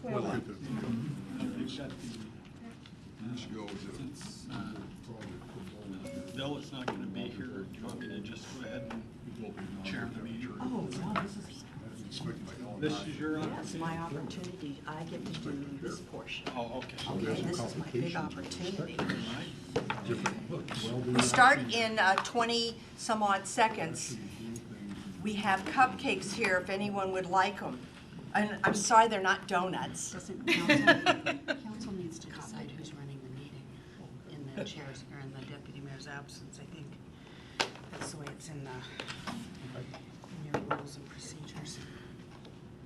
We'll look at that. Since Bill is not going to be here, do you want me to just go ahead and chair the meeting? Oh, no, This is your Yes, opportunity? my opportunity. I get to do this portion. Oh, okay. Okay, this is my big opportunity. Well, We start in 20 some odd seconds. We have cupcakes here if anyone would like them. And I'm sorry they're not donuts. Doesn't council needs to decide who's running the meeting in the chair's, or in the deputy mayor's absence, I think. That's the way it's in your rules and procedures.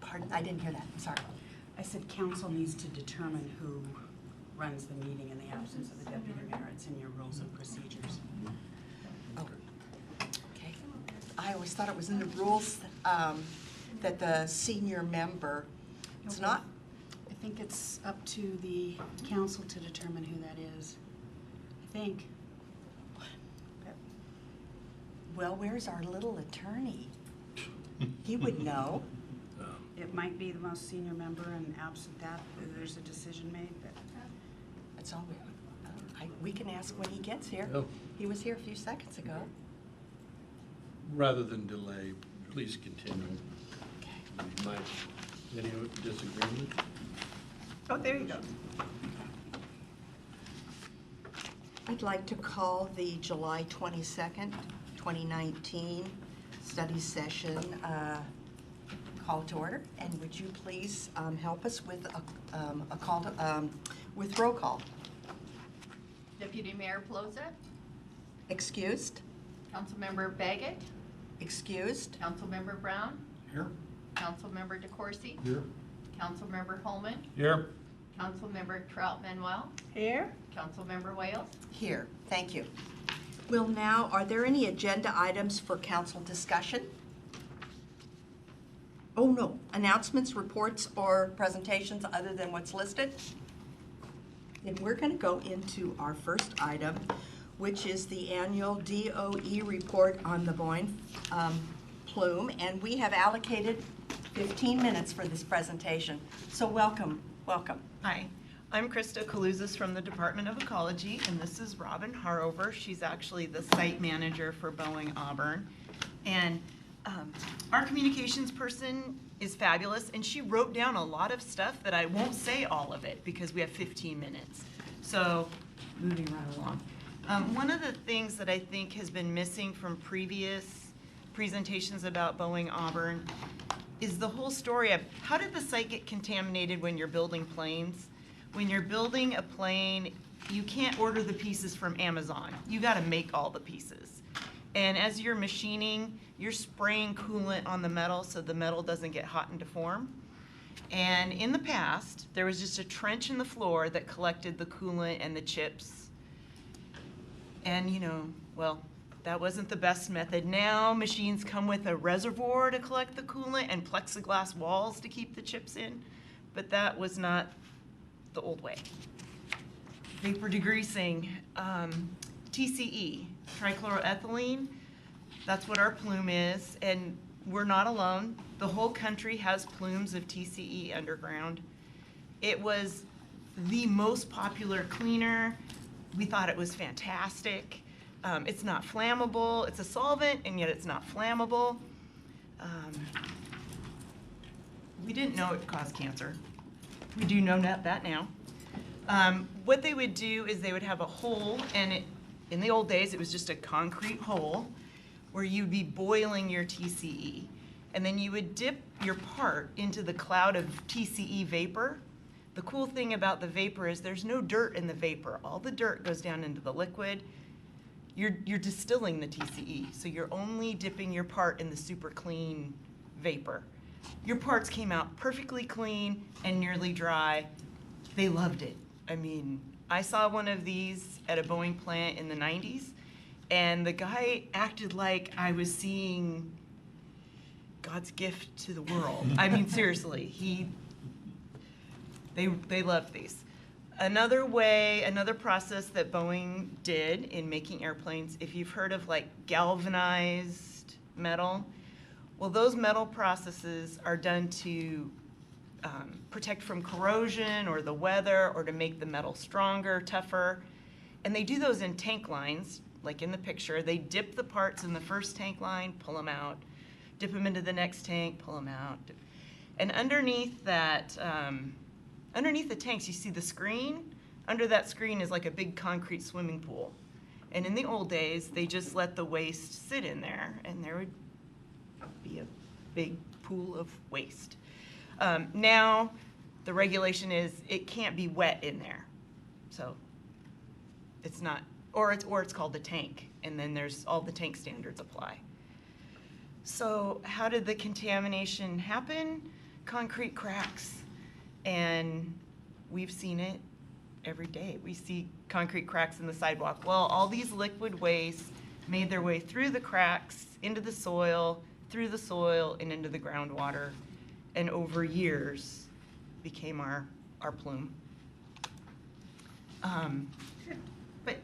Pardon, I didn't hear that, I'm sorry. I said council needs to determine who runs the meeting in the absence of the deputy mayor. It's in your rules and procedures. Oh, okay. I always thought it was in the rules that the senior member, it's not? I think it's up to the council to determine who that is. I think. Well, where's our little attorney? He would know. It might be the most senior member, and absent that, there's a decision made, but That's all we can ask when he gets here. Oh. He was here a few seconds ago. Rather than delay, please continue. Okay. Any disagreement? Oh, there you go. I'd like to call the July 22nd, 2019 study session call to order. And would you please help us with a call to, with roll call? Deputy Mayor Plaza, Excused? Councilmember Baggett, Excused? Councilmember Brown, Here? Councilmember DeCoursey, Here. Councilmember Holman, Here. Councilmember Trout Manuel, Here. Councilmember Wales. Here, thank you. Well, now, are there any agenda items for council discussion? Oh, no, announcements, reports, or presentations other than what's listed? Then we're going to go into our first item, which is the annual DOE report on the Boyne plume, and we have allocated 15 minutes for this presentation. So welcome, welcome. Hi, I'm Krista Kaluzis from the Department of Ecology, and this is Robin Harover. She's actually the site manager for Boeing Auburn. And our communications person is fabulous, and she wrote down a lot of stuff that I won't say all of it because we have 15 minutes. So, moving right along. One of the things that I think has been missing from previous presentations about Boeing Auburn is the whole story of how did the site get contaminated when you're building planes? When you're building a plane, you can't order the pieces from Amazon. You got to make all the pieces. And as you're machining, you're spraying coolant on the metal so the metal doesn't get hot and deform. And in the past, there was just a trench in the floor that collected the coolant and the chips. And well, that wasn't the best method. Now machines come with a reservoir to collect the coolant and plexiglass walls to keep the chips in, but that was not the old way. Vapor degreasing, TCE, trichloroethylene, that's what our plume is, and we're not alone. The whole country has plumes of TCE underground. It was the most popular cleaner. We thought it was fantastic. It's not flammable. It's a solvent, and yet it's not flammable. We didn't know it could cause cancer. We do know that now. What they would do is they would have a hole, and in the old days, it was just a concrete hole where you'd be boiling your TCE. And then you would dip your part into the cloud of TCE vapor. The cool thing about the vapor is there's no dirt in the vapor. All the dirt goes down into the liquid. You're distilling the TCE, so you're only dipping your part in the super clean vapor. Your parts came out perfectly clean and nearly dry. They loved it. I mean, I saw one of these at a Boeing plant in the 90s, and the guy acted like I was seeing God's gift to the world. I mean, seriously, they loved these. Another process that Boeing did in making airplanes, if you've heard of like galvanized metal, well, those metal processes are done to protect from corrosion or the weather or to make the metal stronger, tougher. And they do those in tank lines, like in the picture. They dip the parts in the first tank line, pull them out, dip them into the next tank, pull them out. And underneath that, underneath the tanks, you see the screen. Under that screen is like a big concrete swimming pool. And in the old days, they just let the waste sit in there, and there would be a big pool of waste. Now, the regulation is it can't be wet in there. So it's not, or it's called the tank, and then there's all the tank standards apply. So how did the contamination happen? Concrete cracks, and we've seen it every day. We see concrete cracks in the sidewalk. Well, all these liquid wastes made their way through the cracks, into the soil, through the soil, and into the groundwater, and over years became our plume. But,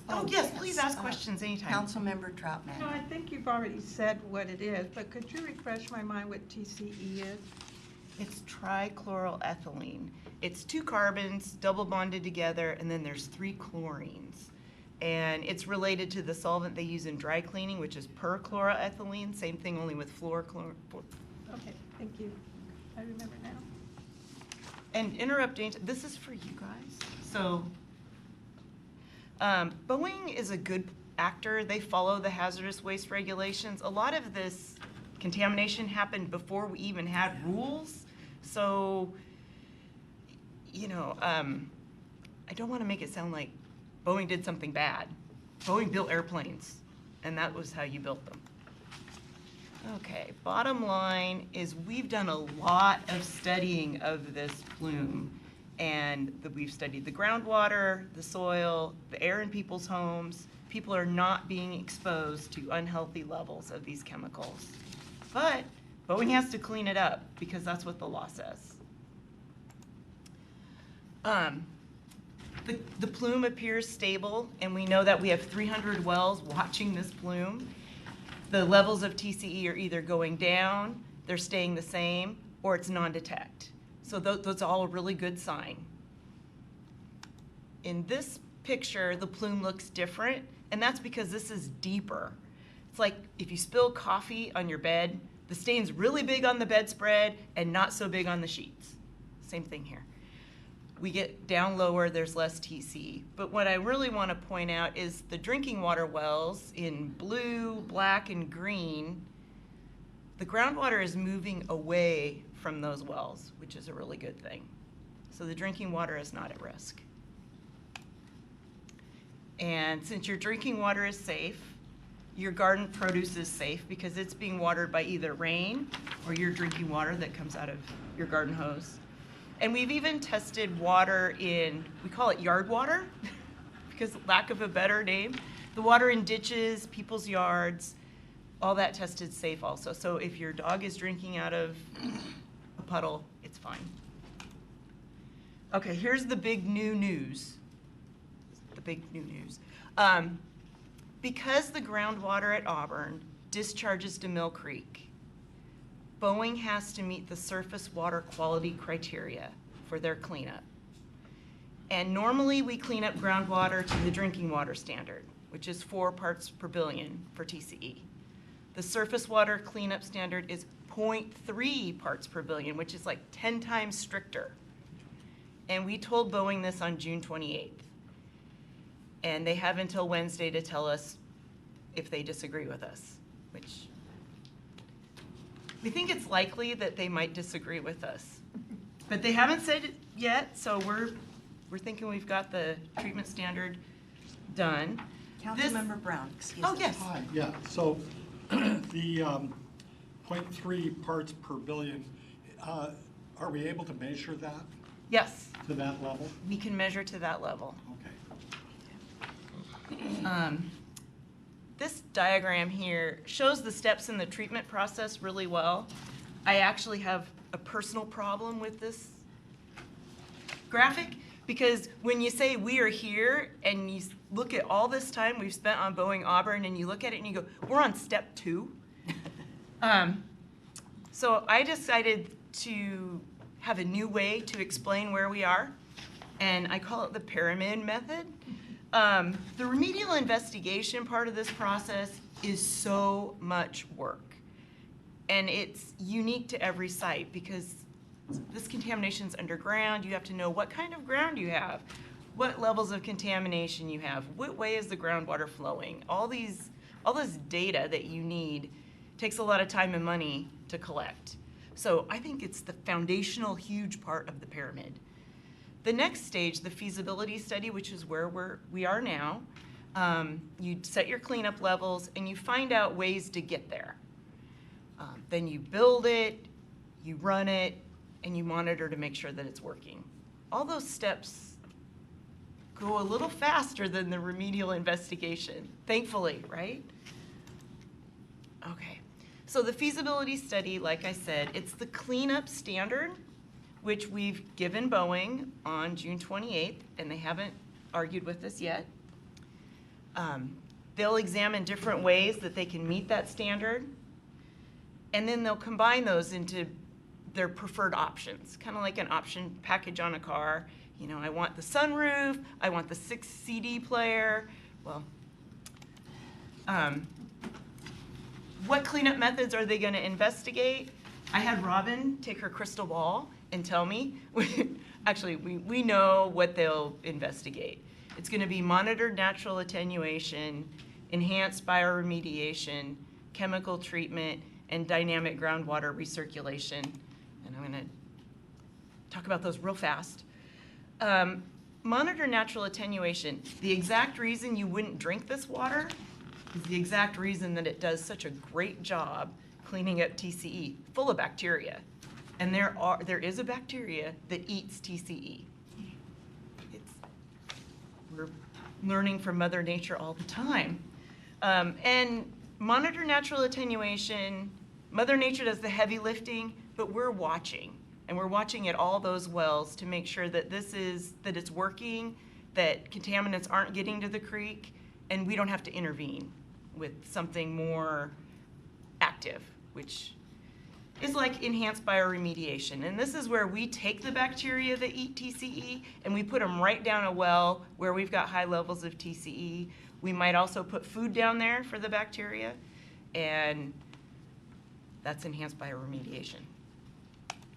oh yes, please ask questions anytime. Councilmember Troutman. No, I think you've already said what it is, but could you refresh my mind what TCE is? It's trichloroethylene. It's 2 carbons double bonded together, and then there's 3 chlorines. And it's related to the solvent they use in dry cleaning, which is perchloroethylene. Same thing, only with fluorochlor. Okay, thank you. I remember now. And interrupting, this is for you guys. So, Boeing is a good actor. They follow the hazardous waste regulations. A lot of this contamination happened before we even had rules. So, you know, I don't want to make it sound like Boeing did something bad. Boeing built airplanes, and that was how you built them. Okay, bottom line is we've done a lot of studying of this plume, and we've studied the groundwater, the soil, the air in people's homes. People are not being exposed to unhealthy levels of these chemicals. But Boeing has to clean it up because that's what the law says. The plume appears stable, and we know that we have 300 wells watching this plume. The levels of TCE are either going down, they're staying the same, or it's non-detect. So that's all a really good sign. In this picture, the plume looks different, and that's because this is deeper. It's like if you spill coffee on your bed, the stain's really big on the bedspread and not so big on the sheets. Same thing here. We get down lower, there's less TCE. But what I really want to point out is the drinking water wells in blue, black, and green, the groundwater is moving away from those wells, which is a really good thing. So the drinking water is not at risk. And since your drinking water is safe, your garden produce is safe because it's being watered by either rain or your drinking water that comes out of your garden hose. And we've even tested water in, we call it yard water, because lack of a better name. The water in ditches, people's yards, all that tested safe also. So if your dog is drinking out of a puddle, it's fine. Okay, here's the big new news. The big new news. Because the groundwater at Auburn discharges to Mill Creek, Boeing has to meet the surface water quality criteria for their cleanup. And normally we clean up groundwater to the drinking water standard, which is 4 parts per billion for TCE. The surface water cleanup standard is 0.3 parts per billion, which is like 10 times stricter. And we told Boeing this on June 28th. And they have until Wednesday to tell us if they disagree with us, which we think it's likely that they might disagree with us. But they haven't said it yet, so we're thinking we've got the treatment standard done. Councilmember Brown, excuse me. Oh, yes. Hi, yeah, so the 0.3 parts per billion, are we able to measure that Yes, to that level? we can measure to that level. Okay. This diagram here shows the steps in the treatment process really well. I actually have a personal problem with this graphic because when you say we are here and you look at all this time we've spent on Boeing Auburn and you look at it and you go, we're on step 2. So I decided to have a new way to explain where we are, and I call it the pyramid method. The remedial investigation part of this process is so much work. And it's unique to every site because this contamination's underground. You have to know what kind of ground you have, what levels of contamination you have, what way is the groundwater flowing. All this data that you need takes a lot of time and money to collect. So I think it's the foundational huge part of the pyramid. The next stage, the feasibility study, which is where we are now, you set your cleanup levels and you find out ways to get there. Then you build it, you run it, and you monitor to make sure that it's working. All those steps go a little faster than the remedial investigation, thankfully, right? Okay, so the feasibility study, like I said, it's the cleanup standard, which we've given Boeing on June 28th, and they haven't argued with us yet. They'll examine different ways that they can meet that standard, and then they'll combine those into their preferred options, kind of like an option package on a car. You know, I want the sunroof, I want the 6 CD player. Well, what cleanup methods are they gonna investigate? I had Robin take her crystal ball and tell me. Actually, we know what they'll investigate. It's gonna be monitored natural attenuation, enhanced bioremediation, chemical treatment, and dynamic groundwater recirculation. And I'm gonna talk about those real fast. Monitor natural attenuation. The exact reason you wouldn't drink this water is the exact reason that it does such a great job cleaning up TCE, full of bacteria. And there is a bacteria that eats TCE. We're learning from Mother Nature all the time. And monitor natural attenuation. Mother Nature does the heavy lifting, but we're watching. And we're watching at all those wells to make sure that that it's working, that contaminants aren't getting to the creek, and we don't have to intervene with something more active, which is like enhanced bioremediation. And this is where we take the bacteria that eat TCE and we put them right down a well where we've got high levels of TCE. We might also put food down there for the bacteria, and that's enhanced bioremediation.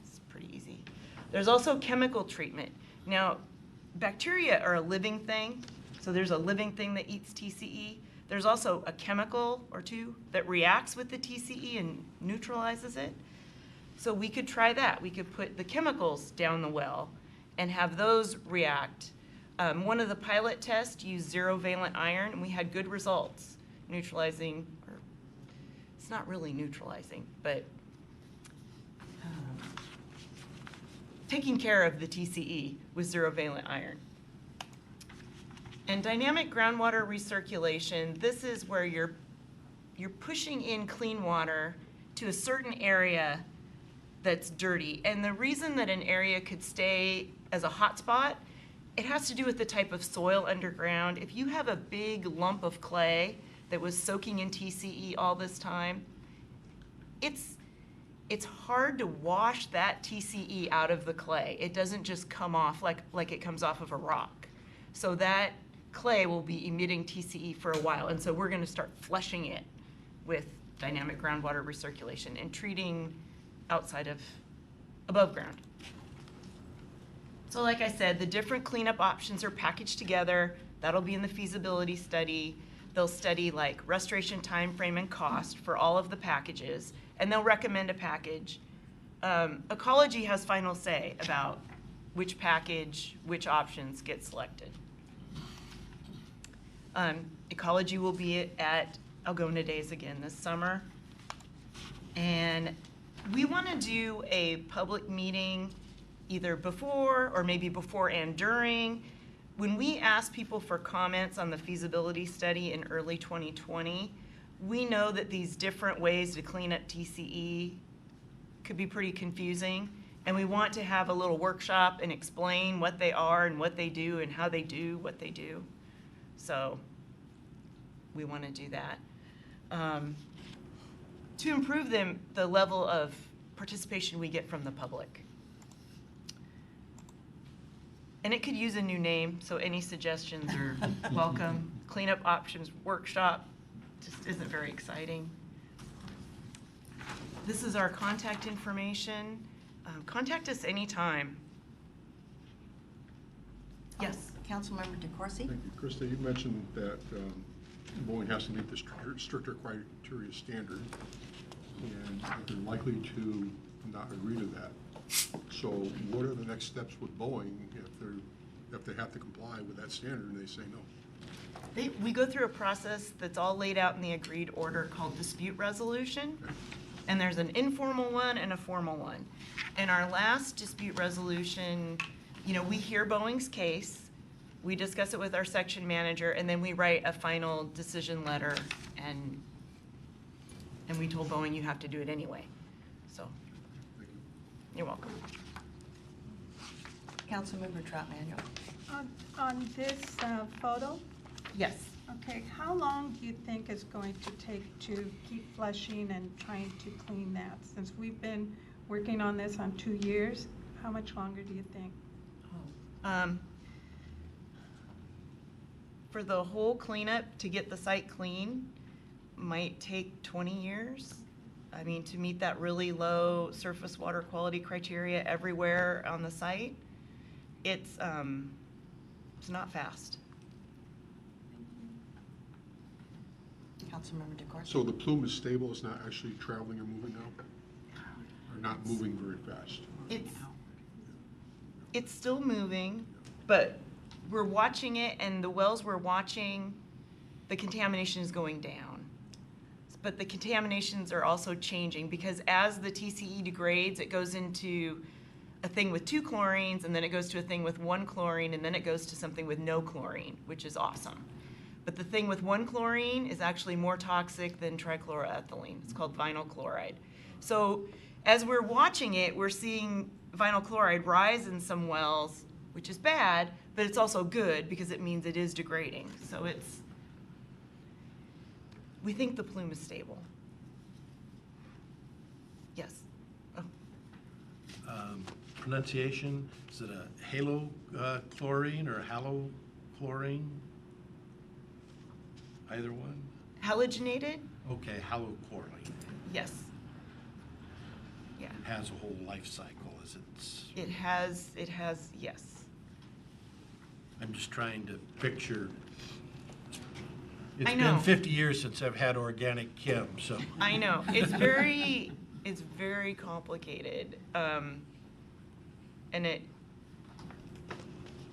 It's pretty easy. There's also chemical treatment. Now, bacteria are a living thing, so there's a living thing that eats TCE. There's also a chemical or two that reacts with the TCE and neutralizes it. So we could try that. We could put the chemicals down the well and have those react. One of the pilot tests used zero-valent iron, and we had good results neutralizing, or it's not really neutralizing, but taking care of the TCE with zero-valent iron. And dynamic groundwater recirculation, this is where you're pushing in clean water to a certain area that's dirty. And the reason that an area could stay as a hot spot, it has to do with the type of soil underground. If you have a big lump of clay that was soaking in TCE all this time, it's hard to wash that TCE out of the clay. It doesn't just come off like it comes off of a rock. So that clay will be emitting TCE for a while, and so we're going to start flushing it with dynamic groundwater recirculation and treating above ground. So like I said, the different cleanup options are packaged together. That'll be in the feasibility study. They'll study like restoration time frame and cost for all of the packages, and they'll recommend a package. Ecology has final say about which package, which options get selected. Ecology will be at Algona Days again this summer. And we want to do a public meeting either before or maybe before and during. When we asked people for comments on the feasibility study in early 2020, we know that these different ways to clean up TCE could be pretty confusing. And we want to have a little workshop and explain what they are and what they do and how they do what they do. So we want to do that. To improve the level of participation we get from the public. And it could use a new name, so any suggestions are welcome. Cleanup Options Workshop just isn't very exciting. This is our contact information. Contact us anytime. Yes? Councilmember DeCoursey? Thank you. Krista, you mentioned that Boeing has to meet the stricter criteria standard, and they're likely to not agree to that. So what are the next steps with Boeing if they have to comply with that standard and they say no? We go through a process that's all laid out in the agreed order called dispute resolution. And there's an informal one and a formal one. In our last dispute resolution, we hear Boeing's case, we discuss it with our section manager, and then we write a final decision letter, and we told Boeing you have to do it anyway. So, Thank you. you're welcome. Councilmember Trout Manuel? On this photo, Yes. okay, how long do you think it's going to take to keep flushing and trying to clean that? Since we've been working on this on 2 years, how much longer do you think? For the whole cleanup, to get the site clean, might take 20 years. I mean, to meet that really low surface water quality criteria everywhere on the site, it's not fast. Councilmember DeCoursey? So the plume is stable, it's not actually traveling or moving now? Or not moving very fast? It's still moving, but we're watching it, and the wells we're watching, the contamination is going down. But the contaminations are also changing, because as the TCE degrades, it goes into a thing with 2 chlorines, and then it goes to a thing with 1 chlorine, and then it goes to something with no chlorine, which is awesome. But the thing with 1 chlorine is actually more toxic than trichloroethylene. It's called vinyl chloride. So as we're watching it, we're seeing vinyl chloride rise in some wells, which is bad, but it's also good because it means it is degrading. So we think the plume is stable. Yes. Oh. Pronunciation, is it a halochlorine or halochlorine? Either one? Halogenated? Okay, halochlorine. Yes. Yeah. It has a whole life cycle as it's, It has, yes. I'm just trying to picture. I It's know. been 50 years since I've had organic chem, so. I know. It's very complicated. And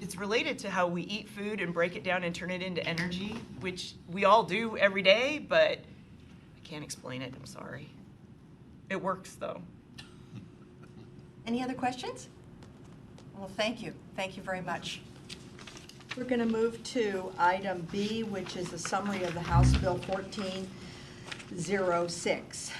it's related to how we eat food and break it down and turn it into energy, which we all do every day, but I can't explain it. I'm sorry. It works, though. Any other questions? Well, thank you. Thank you very much. We're going to move to item B, which is a summary of the House Bill 1406.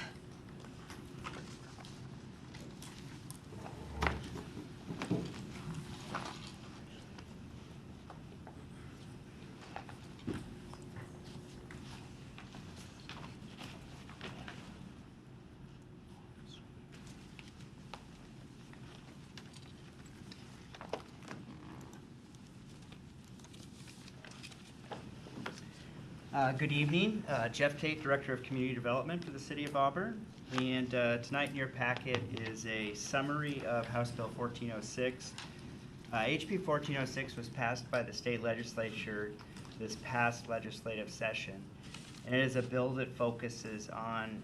Good evening. Jeff Tate, Director of Community Development for the City of Auburn. And tonight in your packet is a summary of House Bill 1406. HB 1406 was passed by the state legislature this past legislative session. And it is a bill that focuses on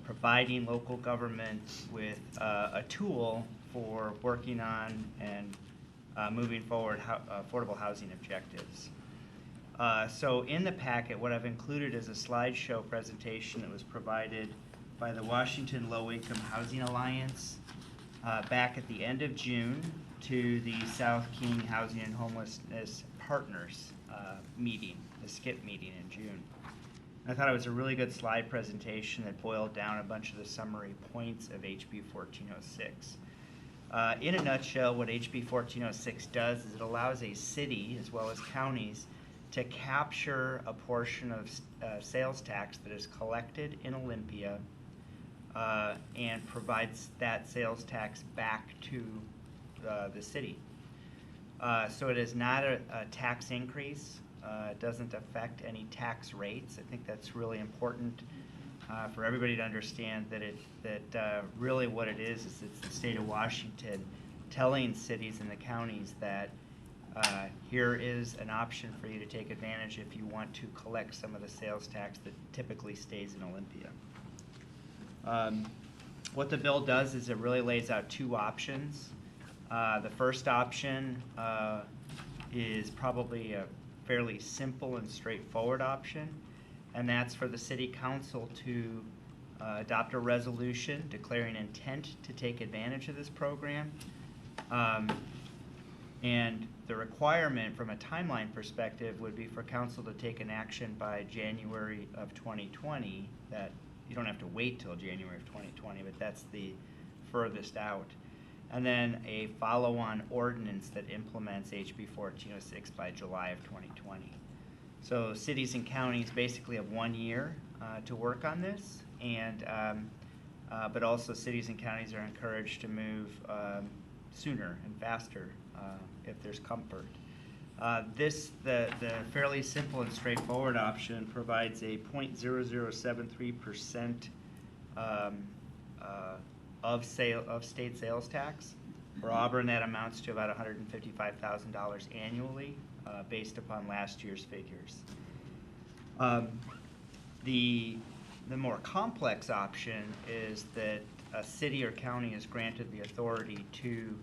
providing local government with a tool for working on and moving forward affordable housing objectives. So in the packet, what I've included is a slideshow presentation that was provided by the Washington Low Income Housing Alliance back at the end of June to the South King Housing and Homelessness Partners meeting, the SCIP meeting in June. And I thought it was a really good slide presentation that boiled down a bunch of the summary points of HB 1406. In a nutshell, what HB 1406 does is it allows a city, as well as counties, to capture a portion of sales tax that is collected in Olympia and provides that sales tax back to the city. So it is not a tax increase. It doesn't affect any tax rates. I think that's really important for everybody to understand that really what it is it's the state of Washington telling cities and the counties that here is an option for you to take advantage if you want to collect some of the sales tax that typically stays in Olympia. What the bill does is it really lays out two options. The first option is probably a fairly simple and straightforward option, and that's for the city council to adopt a resolution declaring intent to take advantage of this program. And the requirement from a timeline perspective would be for council to take an action by January of 2020. That you don't have to wait till January of 2020, but that's the furthest out. And then a follow-on ordinance that implements HB 1406 by July of 2020. So cities and counties basically have 1 year to work on this, and but also cities and counties are encouraged to move sooner and faster if there's comfort. The fairly simple and straightforward option provides a 0.0073% of state sales tax. For Auburn, that amounts to about $155,000 annually, based upon last year's figures. The more complex option is that a city or county is granted the authority to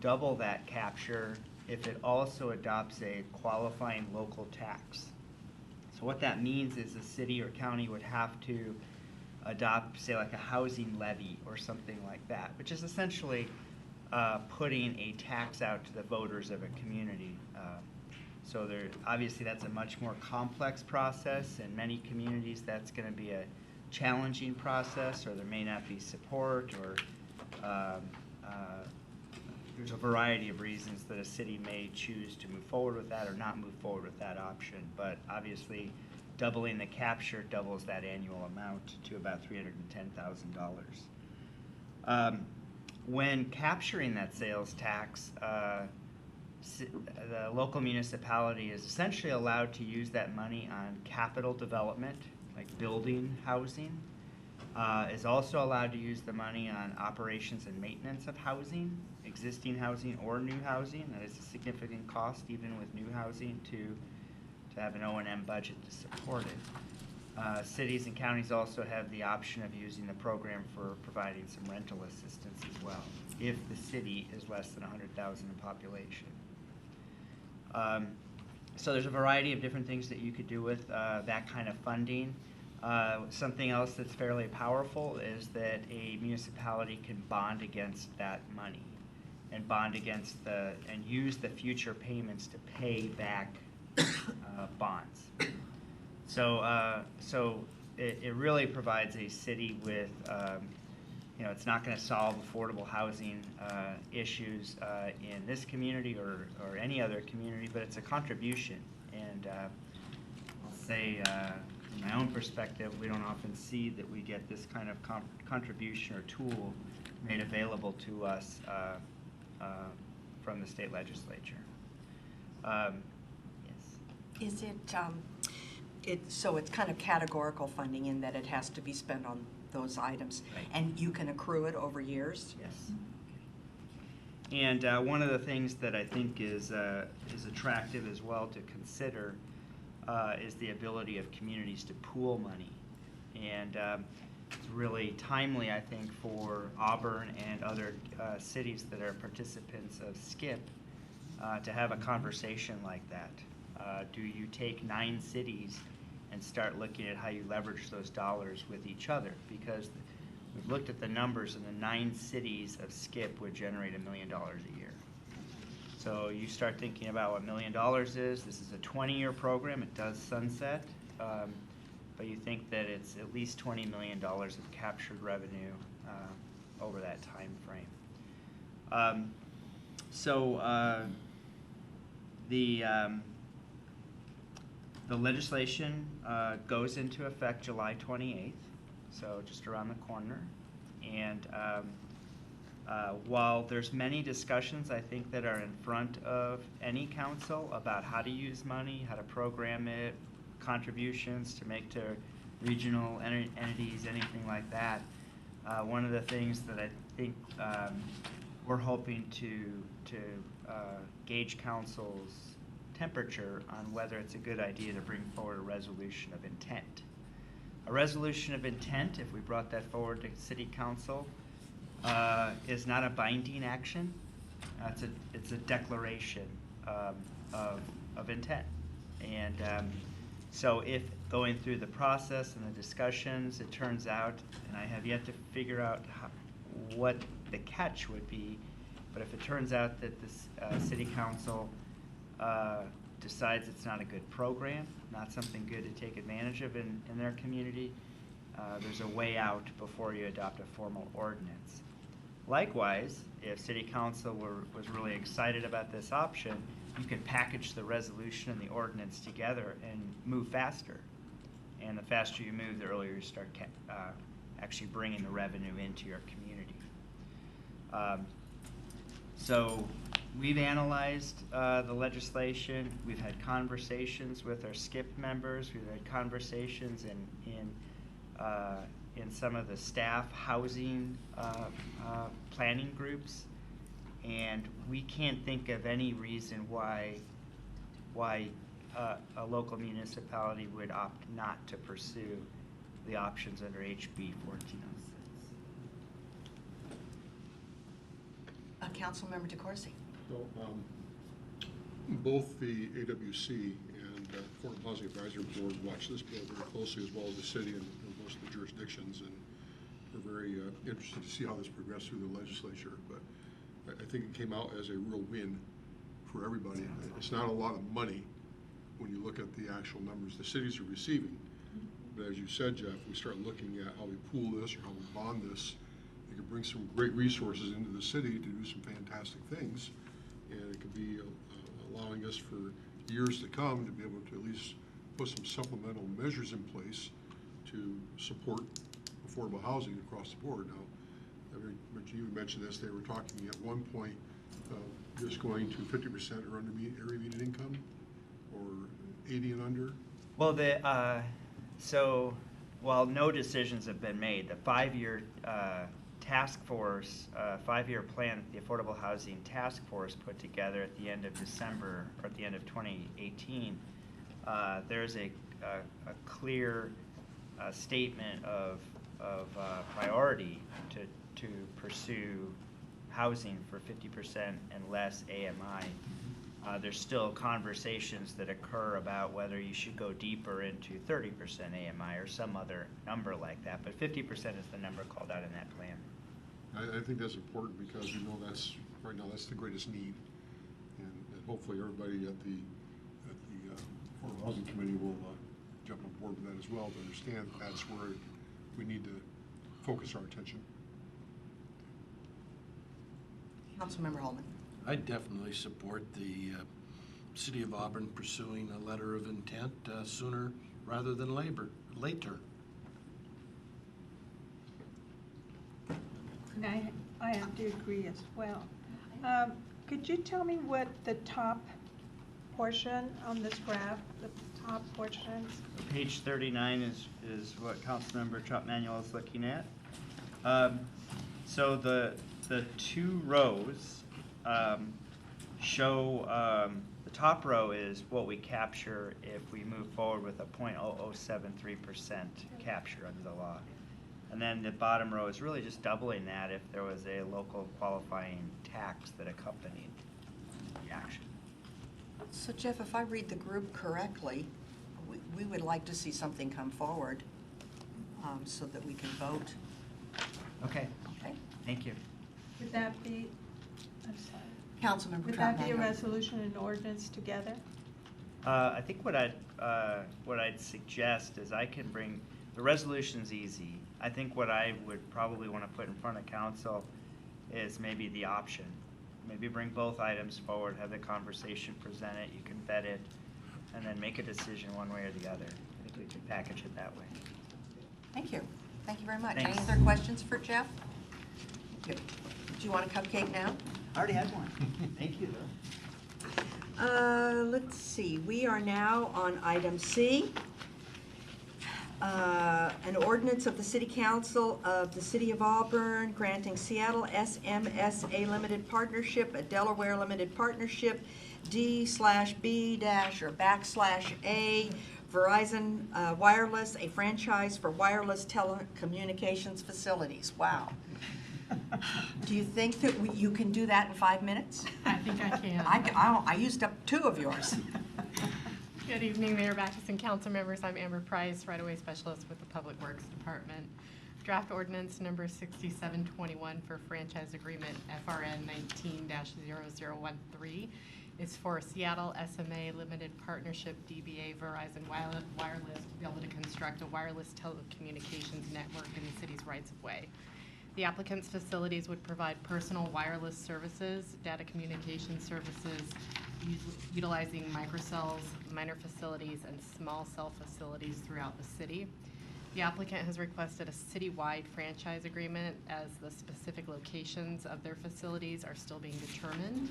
double that capture if it also adopts a qualifying local tax. So what that means is a city or county would have to adopt, say, like a housing levy or something like that, which is essentially putting a tax out to the voters of a community. So obviously that's a much more complex process. In many communities that's going to be a challenging process, or there may not be support, or there's a variety of reasons that a city may choose to move forward with that or not move forward with that option. But obviously doubling the capture doubles that annual amount to about $310,000. When capturing that sales tax, the local municipality is essentially allowed to use that money on capital development, like building housing. Is also allowed to use the money on operations and maintenance of housing, existing housing or new housing. That is a significant cost, even with new housing, to have an O&M budget to support it. Cities and counties also have the option of using the program for providing some rental assistance as well, if the city is less than 100,000 in population. So there's a variety of different things that you could do with that kind of funding. Something else that's fairly powerful is that a municipality can bond against that money and bond against and use the future payments to pay back bonds. So it really provides a city with, it's not going to solve affordable housing issues in this community or any other community, but it's a contribution. And I'll say, from my own perspective, we don't often see that we get this kind of contribution or tool made available to us from the state legislature. Yes. Is so it's kind of categorical funding in that it has to be spent on those items, Right. and you can accrue it over years? Yes. And one of the things that I think is attractive as well to consider is the ability of communities to pool money. And it's really timely, I think, for Auburn and other cities that are participants of SCIP to have a conversation like that. Do you take 9 cities and start looking at how you leverage those dollars with each other? Because we've looked at the numbers, and the 9 cities of SCIP would generate $1 million a year. So you start thinking about what $1 million is. This is a 20-year program. It does sunset, but you think that it's at least $20 million of captured revenue over that time frame. The legislation goes into effect July 28th, so just around the corner. And While there's many discussions, I think, that are in front of any council about how to use money, how to program it, contributions to make to regional entities, anything like that. One of the things that I think we're hoping to gauge council's temperature on whether it's a good idea to bring forward a resolution of intent. A resolution of intent, if we brought that forward to city council, is not a binding action. It's a declaration of intent. And so if going through the process and the discussions, it turns out, and I have yet to figure out what the catch would be, but if it turns out that this city council decides it's not a good program, not something good to take advantage of in their community, there's a way out before you adopt a formal ordinance. Likewise, if city council was really excited about this option, you could package the resolution and the ordinance together and move faster. And the faster you move, the earlier you start actually bringing the revenue into your community. So we've analyzed the legislation. We've had conversations with our SCIP members. We've had conversations in some of the staff housing planning groups, and we can't think of any reason why a local municipality would opt not to pursue the options under HB 1406. Councilmember DeCoursey. So, both the AWC and Affordable Housing Advisory Board watch this bill very closely, as well as the city and most of the jurisdictions, and we're very interested to see how this progresses through the legislature. But I think it came out as a real win for everybody. It's not a lot of money when you look at the actual numbers the cities are receiving. But as you said, Jeff, we start looking at how we pool this or how we bond this. It could bring some great resources into the city to do some fantastic things, and it could be allowing us for years to come to be able to at least put some supplemental measures in place to support affordable housing across the board. Now, you mentioned this, they were talking at one point just going to 50% or under area median income, or 80 and under. Well, so while no decisions have been made, the 5-year task force, 5-year plan the Affordable Housing Task Force put together at the end of December, or at the end of 2018, there's a clear statement of priority to pursue housing for 50% and less AMI. There's still conversations that occur about whether you should go deeper into 30% AMI or some other number like that, but 50% is the number called out in that plan. I think that's important because you know that's right now that's the greatest need, and hopefully everybody at the Affordable Housing Committee will jump on board with that as well to understand that's where we need to focus our attention. Councilmember Holman. I definitely support the City of Auburn pursuing a letter of intent sooner rather than later. And I have to agree as well. Could you tell me what the top portion on this graph, the top portions? Page 39 is what Councilmember Trump-Manuel is looking at. So the two rows show, the top row is what we capture if we move forward with a 0.0073% capture under the law. And then the bottom row is really just doubling that if there was a local qualifying tax that accompanied the action. So Jeff, if I read the group correctly, we would like to see something come forward so that we can vote. Okay, Okay. thank you. Would that be, I'm sorry. Councilmember Would that be a Trump-Manuel. resolution and ordinance together? I think what I'd suggest is I can bring, the resolution's easy. I think what I would probably want to put in front of council is maybe the option. Maybe bring both items forward, have the conversation, present it, you can vet it, and then make a decision one way or the other. I think we could package it that way. Thank you. Thank you very much. Thanks. Any other questions for Jeff? Thank you. you want a cupcake now? I already had one. Thank you, though. Let's see, we are now on item C. An ordinance of the City Council of the City of Auburn granting Seattle SMSA Limited Partnership, a Delaware Limited Partnership, D/B- or /A, Verizon Wireless, a franchise for wireless telecommunications facilities. Wow. Do you think that you can do that in 5 minutes? I think I can. I used up 2 of yours. Good evening, Mayor Backus and council members. I'm Amber Price, right-of-way specialist with the Public Works Department. Draft ordinance number 6721 for franchise agreement FRN 19-0013 is for Seattle SMA Limited Partnership DBA Verizon Wireless to be able to construct a wireless telecommunications network in the city's rights-of-way. The applicant's facilities would provide personal wireless services, data communication services, utilizing microcells, minor facilities, and small cell facilities throughout the city. The applicant has requested a citywide franchise agreement as the specific locations of their facilities are still being determined.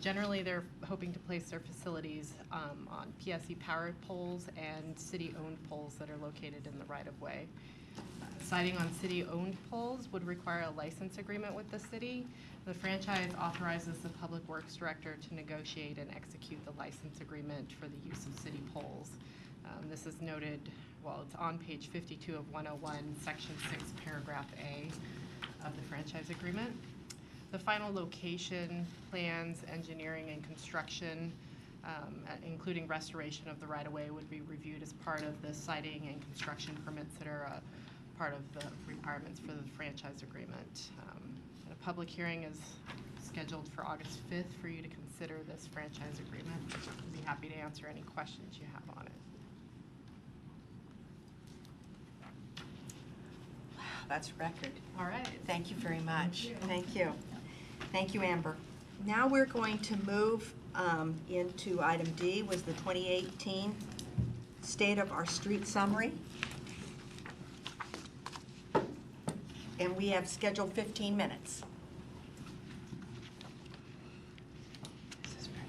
Generally, they're hoping to place their facilities on PSE powered poles and city-owned poles that are located in the right-of-way. Siting on city-owned poles would require a license agreement with the city. The franchise authorizes the Public Works Director to negotiate and execute the license agreement for the use of city poles. This is noted, well, it's on page 52 of 101, section 6, paragraph A of the franchise agreement. The final location, plans, engineering, and construction, including restoration of the right-of-way, would be reviewed as part of the siting and construction permits that are part of the requirements for the franchise agreement. A public hearing is scheduled for August 5th for you to consider this franchise agreement. I'd be happy to answer any questions you have on it. Wow, that's a record. All right. Thank you very much. Thank you. Thank you, Amber. Now we're going to move into item D, was the 2018 State of Our Street Summary. And we have scheduled 15 minutes.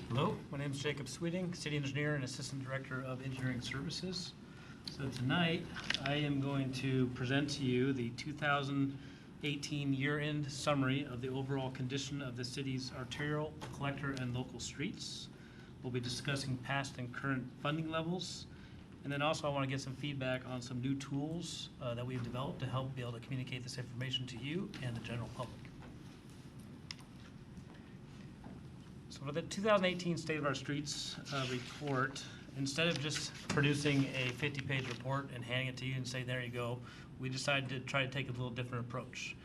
Hello, my name is Jacob Sweeting, City Engineer and Assistant Director of Engineering Services. So tonight, I am going to present to you the 2018 year-end summary of the overall condition of the city's arterial, collector, and local streets. We'll be discussing past and current funding levels. And then also I want to get some feedback on some new tools that we've developed to help be able to communicate this information to you and the general public. So for the 2018 State of Our Streets report, instead of just producing a 50-page report and handing it to you and say, there you go, we decided to try to take a little different approach.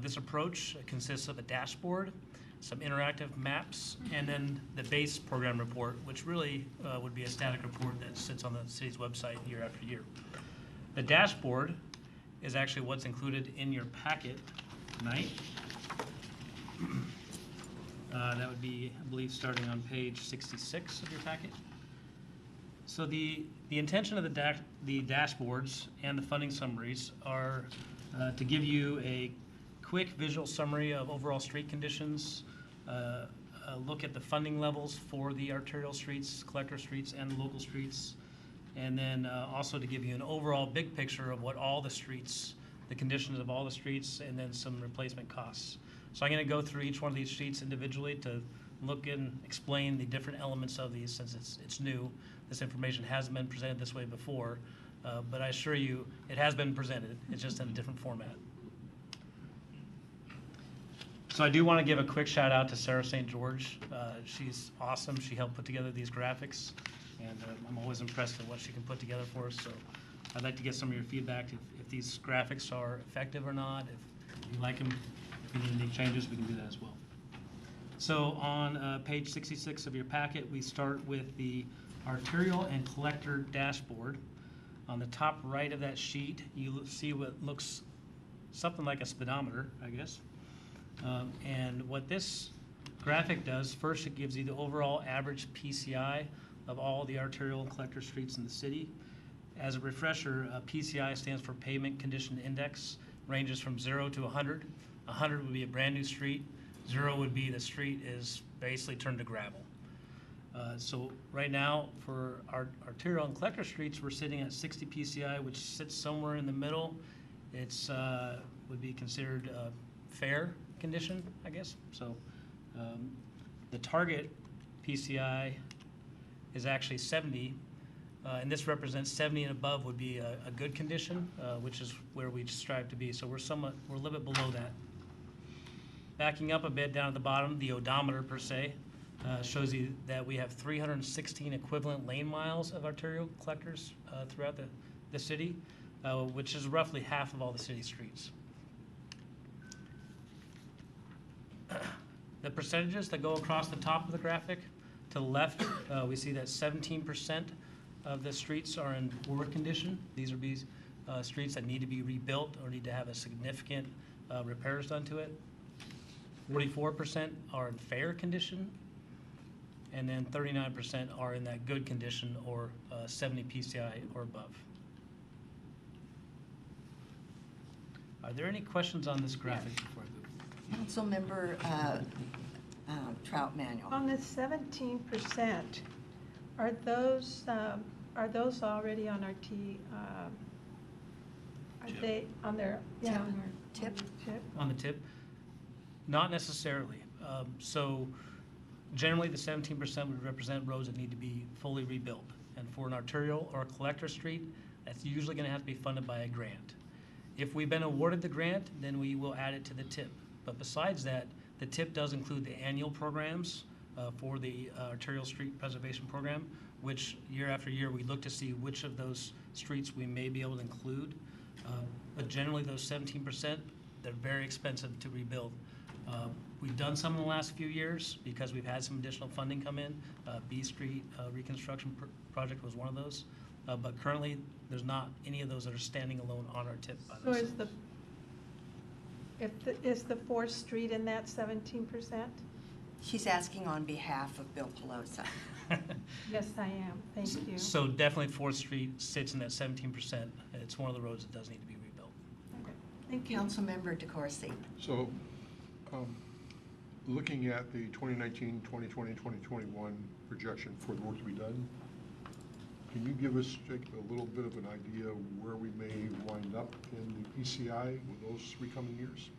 This approach consists of a dashboard, some interactive maps, and then the base program report, which really would be a static report that sits on the city's website year after year. The dashboard is actually what's included in your packet tonight. That would be, I believe, starting on page 66 of your packet. So the intention of the dashboards and the funding summaries are to give you a quick visual summary of overall street conditions, a look at the funding levels for the arterial streets, collector streets, and the local streets, and then also to give you an overall big picture of what all the streets, the conditions of all the streets, and then some replacement costs. So I'm going to go through each one of these streets individually to look and explain the different elements of these since it's new. This information hasn't been presented this way before, but I assure you it has been presented. It's just in a different format. So I do want to give a quick shout out to Sarah St. George. She's awesome. She helped put together these graphics, and I'm always impressed at what she can put together for us. So I'd like to get some of your feedback if these graphics are effective or not, if you like them, if you need to make changes, we can do that as well. So on page 66 of your packet, we start with the arterial and collector dashboard. On the top right of that sheet, you see what looks something like a speedometer, I guess. And what this graphic does, first it gives you the overall average PCI of all the arterial and collector streets in the city. As a refresher, PCI stands for Pavement Condition Index, ranges from 0 to 100. 100 would be a brand-new street. 0 would be the street is basically turned to gravel. So right now, for our arterial and collector streets, we're sitting at 60 PCI, which sits somewhere in the middle. It's would be considered fair condition, I guess. So the target PCI is actually 70, and this represents 70 and above would be a good condition, which is where we strive to be. So we're a little bit below that. Backing up a bit down at the bottom, the odometer per se shows you that we have 316 equivalent lane miles of arterial collectors throughout the city, which is roughly half of all the city streets. The percentages that go across the top of the graphic, to the left, we see that 17% of the streets are in poor condition. These are streets that need to be rebuilt or need to have a significant repairs done to it. 44% are in fair condition, and then 39% are in that good condition or 70 PCI or above. Are there any questions on this graphic before I move? Councilmember Trout Manuel. On the 17%, are those already on our are Chip. they on their, yeah, Tip. on our Tip. Tip? On the tip? Not necessarily. So generally, the 17% would represent roads that need to be fully rebuilt. And for an arterial or a collector street, that's usually going to have to be funded by a grant. If we've been awarded the grant, then we will add it to the tip. But besides that, the tip does include the annual programs for the arterial street preservation program, which year after year we look to see which of those streets we may be able to include. But generally, those 17%, they're very expensive to rebuild. We've done some in the last few years because we've had some additional funding come in. B Street reconstruction project was one of those. But currently, there's not any of those that are standing alone on our tip by So themselves. is the 4th Street in that 17%? She's asking on behalf of Bill Pelosa. Yes, I am, thank you. So definitely 4th Street sits in that 17%. It's one of the roads that does need to be rebuilt. Okay, thank you. Councilmember DeCoursey. So, looking at the 2019, 2020, 2021 projection for the work to be done, can you give us, Jake, a little bit of an idea where we may wind up in the PCI with those 3 coming years?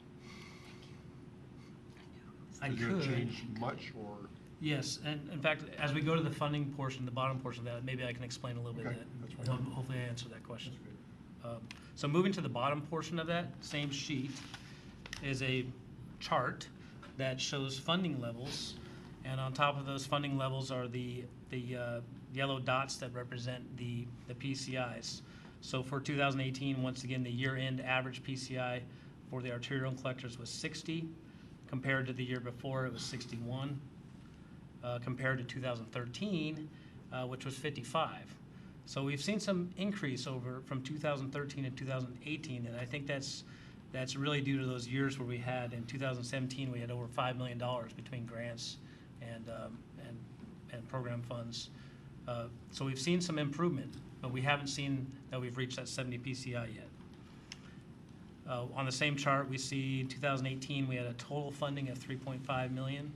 I Is it going could. to change much, or? Yes, and in fact, as we go to the funding portion, the bottom portion of that, maybe I can explain a little bit of Okay, that. that's fine. Hopefully I answer that question. That's good. So moving to the bottom portion of that same sheet is a chart that shows funding levels, and on top of those funding levels are the yellow dots that represent the PCIs. So for 2018, once again, the year-end average PCI for the arterial and collectors was 60, compared to the year before it was 61, compared to 2013, which was 55. So we've seen some increase over from 2013 to 2018, and I think that's really due to those years where we had, in 2017, we had over $5 million between grants and program funds. So we've seen some improvement, but we haven't seen that we've reached that 70 PCI yet. On the same chart, we see in 2018, we had a total funding of $3.5 million.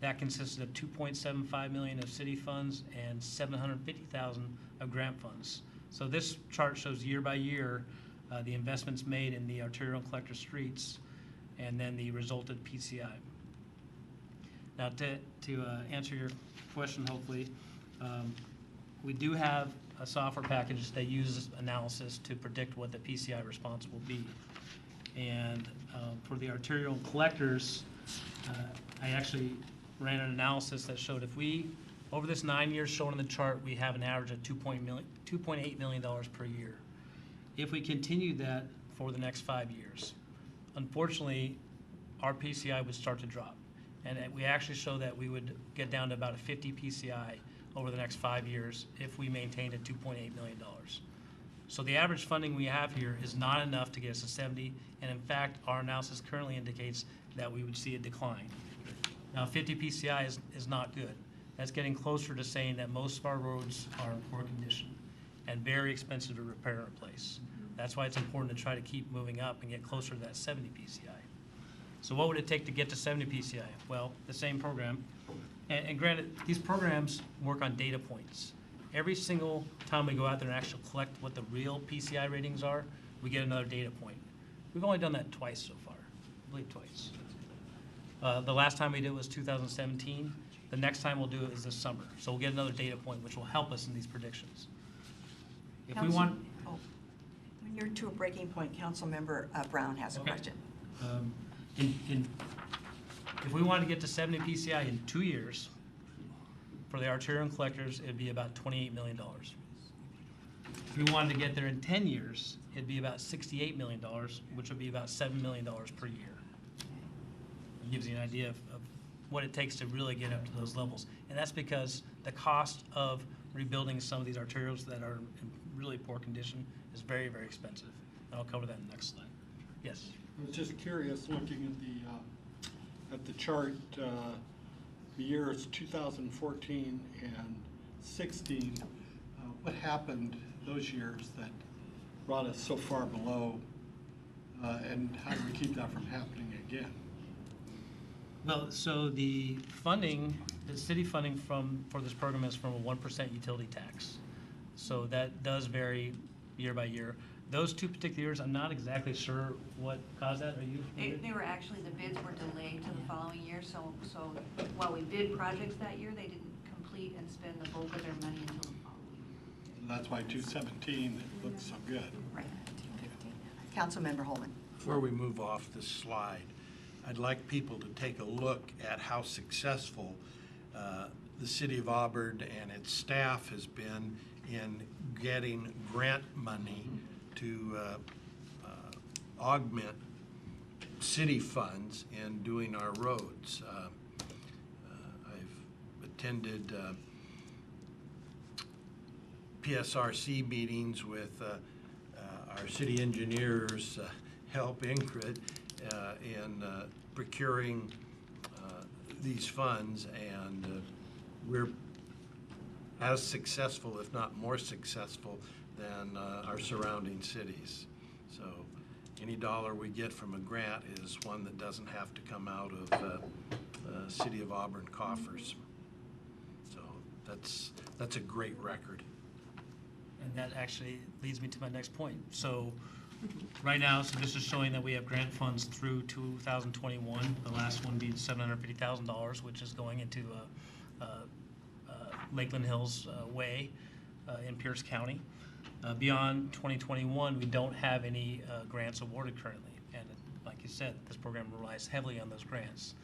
That consisted of $2.75 million of city funds and $750,000 of grant funds. So this chart shows year by year the investments made in the arterial and collector streets and then the resultant PCI. Now to answer your question, hopefully, we do have a software package that uses analysis to predict what the PCI response will be. And for the arterial collectors, I actually ran an analysis that showed if we, over this 9 years shown in the chart, we have an average of $2.8 million per year. If we continue that for the next 5 years, unfortunately, our PCI would start to drop. And we actually show that we would get down to about a 50 PCI over the next 5 years if we maintained at $2.8 million. So the average funding we have here is not enough to get us to 70, and in fact, our analysis currently indicates that we would see a decline. Now, 50 PCI is not good. That's getting closer to saying that most of our roads are in poor condition and very expensive to repair and replace. That's why it's important to try to keep moving up and get closer to that 70 PCI. So what would it take to get to 70 PCI? Well, the same program. And granted, these programs work on data points. Every single time we go out there and actually collect what the real PCI ratings are, we get another data point. We've only done that twice so far, I believe twice. The last time we did it was 2017. The next time we'll do it is this summer. So we'll get another data point, which will help us in these predictions. If we Council- want, When you're to a breaking point, Councilmember Brown has a Okay. question. If we wanted to get to 70 PCI in 2 years, for the arterial collectors, it'd be about $28 million. If we wanted to get there in 10 years, it'd be about $68 million, which would be about $7 million per year. It gives you an idea of what it takes to really get up to those levels. And that's because the cost of rebuilding some of these arterials that are in really poor condition is very, very expensive. And I'll cover that in the next slide. Yes? I was just curious, looking at the chart, the years 2014 and 16, what happened those years that brought us so far below, and how do we keep that from happening again? Well, so the funding, the city funding for this program is from a 1% utility tax. So that does vary year by year. Those 2 particular years, I'm not exactly sure what caused that. Are you? They were actually, the bids were delayed to the following year, so while we bid projects that year, they didn't complete and spend the bulk of their money until the following year. And that's why 217 it looks so good. Right. Councilmember Holman. Before we move off this slide, I'd like people to take a look at how successful the City of Auburn and its staff has been in getting grant money to augment city funds in doing our roads. I've attended PSRC meetings with our city engineers, help Ingrid in procuring these funds, and we're as successful, if not more successful, than our surrounding cities. So any dollar we get from a grant is one that doesn't have to come out of City of Auburn coffers. So that's a great record. And that actually leads me to my next point. So right now, so this is showing that we have grant funds through 2021, the last one being $750,000, which is going into Lakeland Hills Way in Pierce County. Beyond 2021, we don't have any grants awarded currently. And like you said, this program relies heavily on those grants.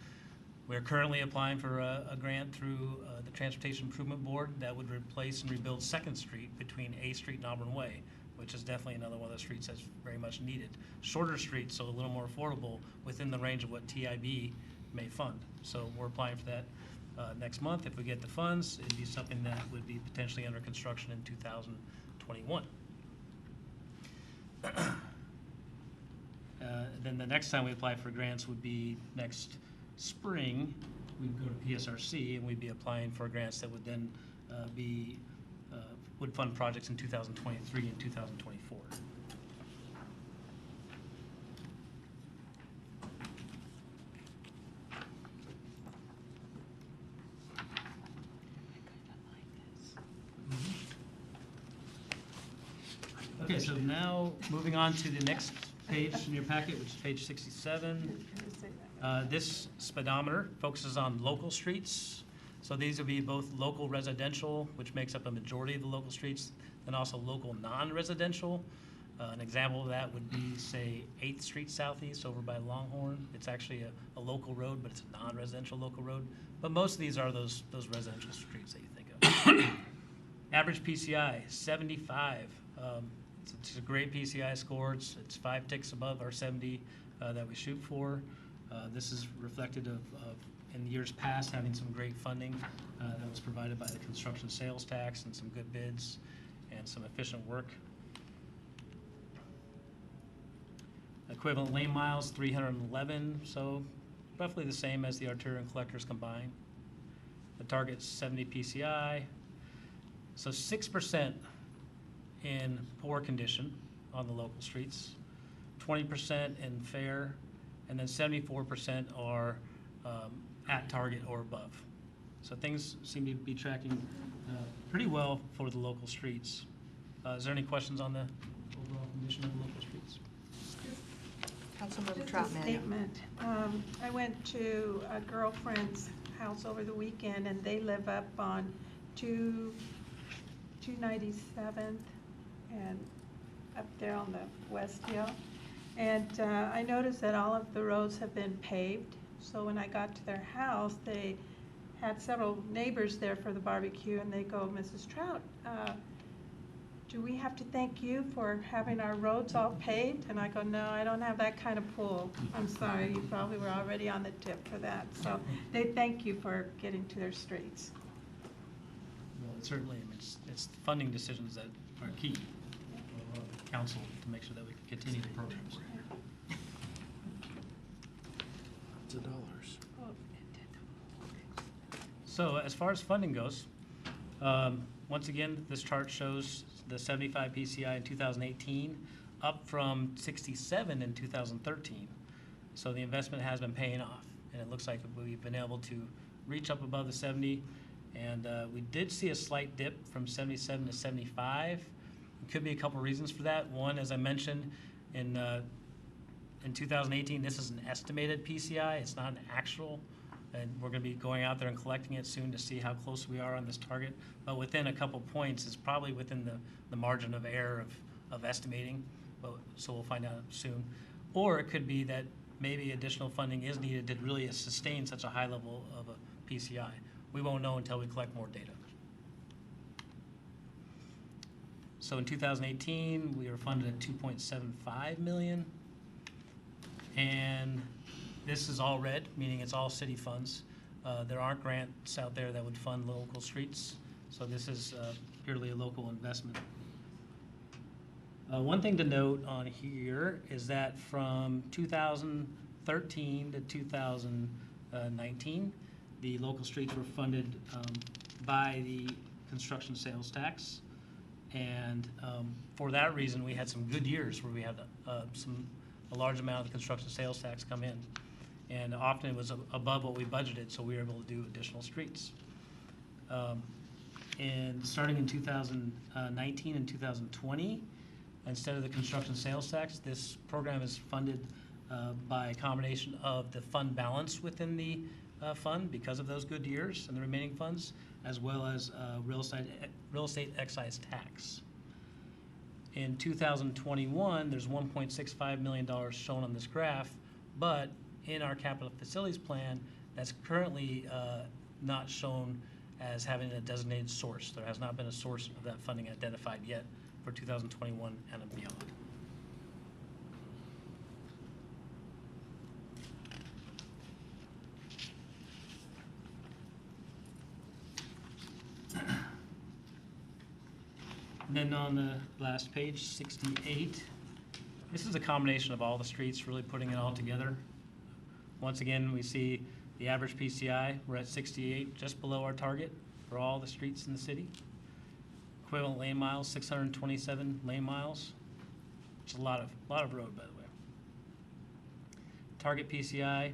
We're currently applying for a grant through the Transportation Improvement Board that would replace and rebuild 2nd Street between A Street and Auburn Way, which is definitely another one of the streets that's very much needed. Shorter streets, so a little more affordable within the range of what TIB may fund. So we're applying for that next month. If we get the funds, it'd be something that would be potentially under construction in 2021. Then the next time we apply for grants would be next spring. We'd go to PSRC and we'd be applying for grants that would then would fund projects in 2023 and 2024. Okay, so now moving on to the next page in your packet, which is page 67. This speedometer focuses on local streets. So these will be both local residential, which makes up a majority of the local streets, and also local non-residential. An example of that would be, say, 8th Street Southeast over by Longhorn. It's actually a local road, but it's a non-residential local road. But most of these are those residential streets that you think of. Average PCI, 75. It's a great PCI score. It's 5 ticks above our 70 that we shoot for. This is reflected of in years past having some great funding that was provided by the construction sales tax and some good bids and some efficient work. Equivalent lane miles, 311, so roughly the same as the arterial and collectors combined. The target's 70 PCI. So 6% in poor condition, on the local streets, 20% in fair, and then 74% are at target or above. So things seem to be tracking pretty well for the local streets. Is there any questions on the overall condition of the local streets? Councilmember Just a Troutman. statement. I went to a girlfriend's house over the weekend, and they live up on 297th and up there on the West Hill. And I noticed that all of the roads have been paved. So when I got to their house, they had several neighbors there for the barbecue, and they go, "Mrs. Trout, do we have to thank you for having our roads all paved?" And I go, "No, I don't have that kind of pull. I'm sorry, you probably were already on the tip for that." So they thank you for getting to their streets. Well, certainly, I mean, it's funding decisions that are key for the council to make sure that we can continue the programs. It's $. So as far as funding goes, once again, this chart shows the 75 PCI in 2018, up from 67 in 2013. So the investment has been paying off, and it looks like we've been able to reach up above the 70, and we did see a slight dip from 77 to 75. There could be a couple reasons for that. One, as I mentioned, in 2018, this is an estimated PCI. It's not an actual. And we're going to be going out there and collecting it soon to see how close we are on this target. But within a couple points, it's probably within the margin of error of estimating. So we'll find out soon. Or it could be that maybe additional funding is needed to really sustain such a high level of a PCI. We won't know until we collect more data. So in 2018, we were funded at $2.75 million. And this is all red, meaning it's all city funds. There aren't grants out there that would fund local streets, so this is purely a local investment. One thing to note on here is that from 2013 to 2019, the local streets were funded by the construction sales tax. And for that reason, we had some good years where we had a large amount of the construction sales tax come in. And often it was above what we budgeted, so we were able to do additional streets. And starting in 2019 and 2020, instead of the construction sales tax, this program is funded by a combination of the fund balance within the fund because of those good years and the remaining funds, as well as real estate excise tax. In 2021, there's $1.65 million shown on this graph, but in our capital facilities plan, that's currently not shown as having a designated source. There has not been a source of that funding identified yet for 2021 and beyond. And then on the last page, 68, this is a combination of all the streets, really putting it all together. Once again, we see the average PCI, we're at 68, just below our target for all the streets in the city. Equivalent lane miles, 627 lane miles, which is a lot of road, by the way. Target PCI,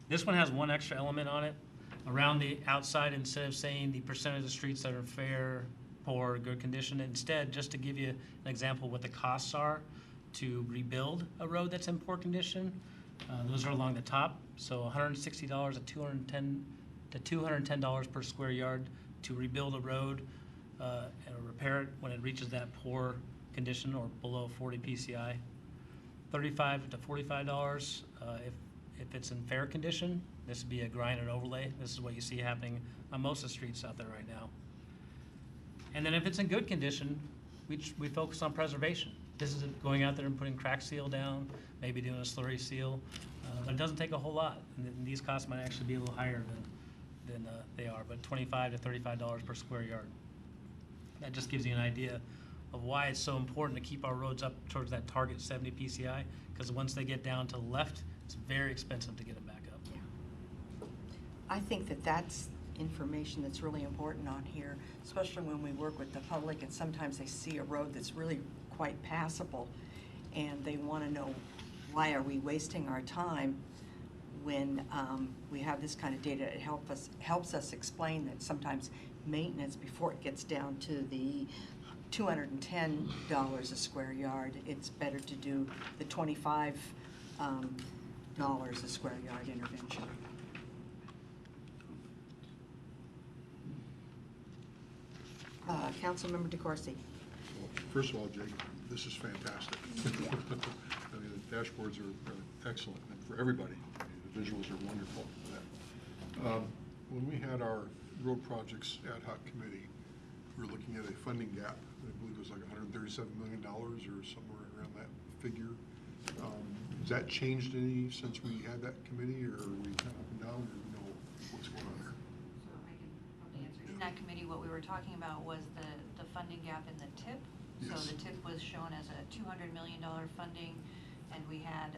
this one has one extra element on it. Around the outside, instead of saying the percentage of streets that are fair, poor, good condition, instead, just to give you an example of what the costs are to rebuild a road that's in poor condition, those are along the top. So $160 to $210 per square yard to rebuild a road and repair it when it reaches that poor condition or below 40 PCI. $35 to $45 if it's in fair condition. This would be a grind and overlay. This is what you see happening on most of the streets out there right now. And then if it's in good condition, we focus on preservation. This is going out there and putting crack seal down, maybe doing a slurry seal, but it doesn't take a whole lot. And these costs might actually be a little higher than they are, but $25 to $35 per square yard. That just gives you an idea of why it's so important to keep our roads up towards that target 70 PCI, because once they get down to the left, it's very expensive to get them back up. I think that that's information that's really important on here, especially when we work with the public and sometimes they see a road that's really quite passable. and they want to know, why are we wasting our time when we have this kind of data? It helps us explain that sometimes maintenance, before it gets down to the $210 a square yard, it's better to do the $25 a square yard intervention. Councilmember DeCoursey. First of all, Jake, this is fantastic. I mean, the dashboards are excellent and for everybody. I mean, the visuals are wonderful for that. When we had our road projects ad hoc committee, we were looking at a funding gap. I believe it was like $137 million or somewhere around that figure. Has that changed any since we had that committee, or are we kind of up and down, or do we know what's going on there? So I can probably answer. In that committee, what we were talking about was the funding gap in the TIP. So Yes. the TIP was shown as a $200 million funding, and we had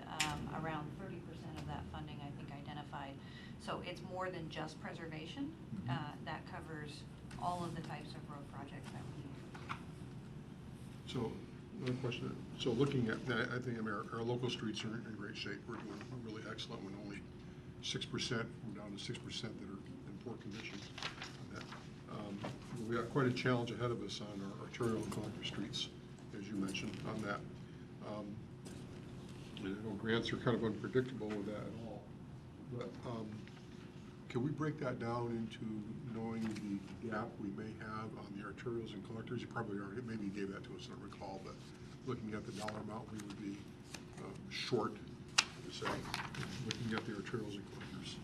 around 30% of that funding, I think, identified. So it's more than just preservation. That covers all of the types of road projects that we need. So, another question. So looking at that, I think our local streets are in great shape. We're doing really excellent when only 6%, we're down to 6% that are in poor condition on that. We got quite a challenge ahead of us on our arterial and collector streets, as you mentioned, on that. And I know grants are kind of unpredictable with that at all. But can we break that down into knowing the gap we may have on the arterials and collectors? You probably already, maybe you gave that to us, I don't recall, but looking at the dollar amount we would be short, to say, looking at the arterials and collectors.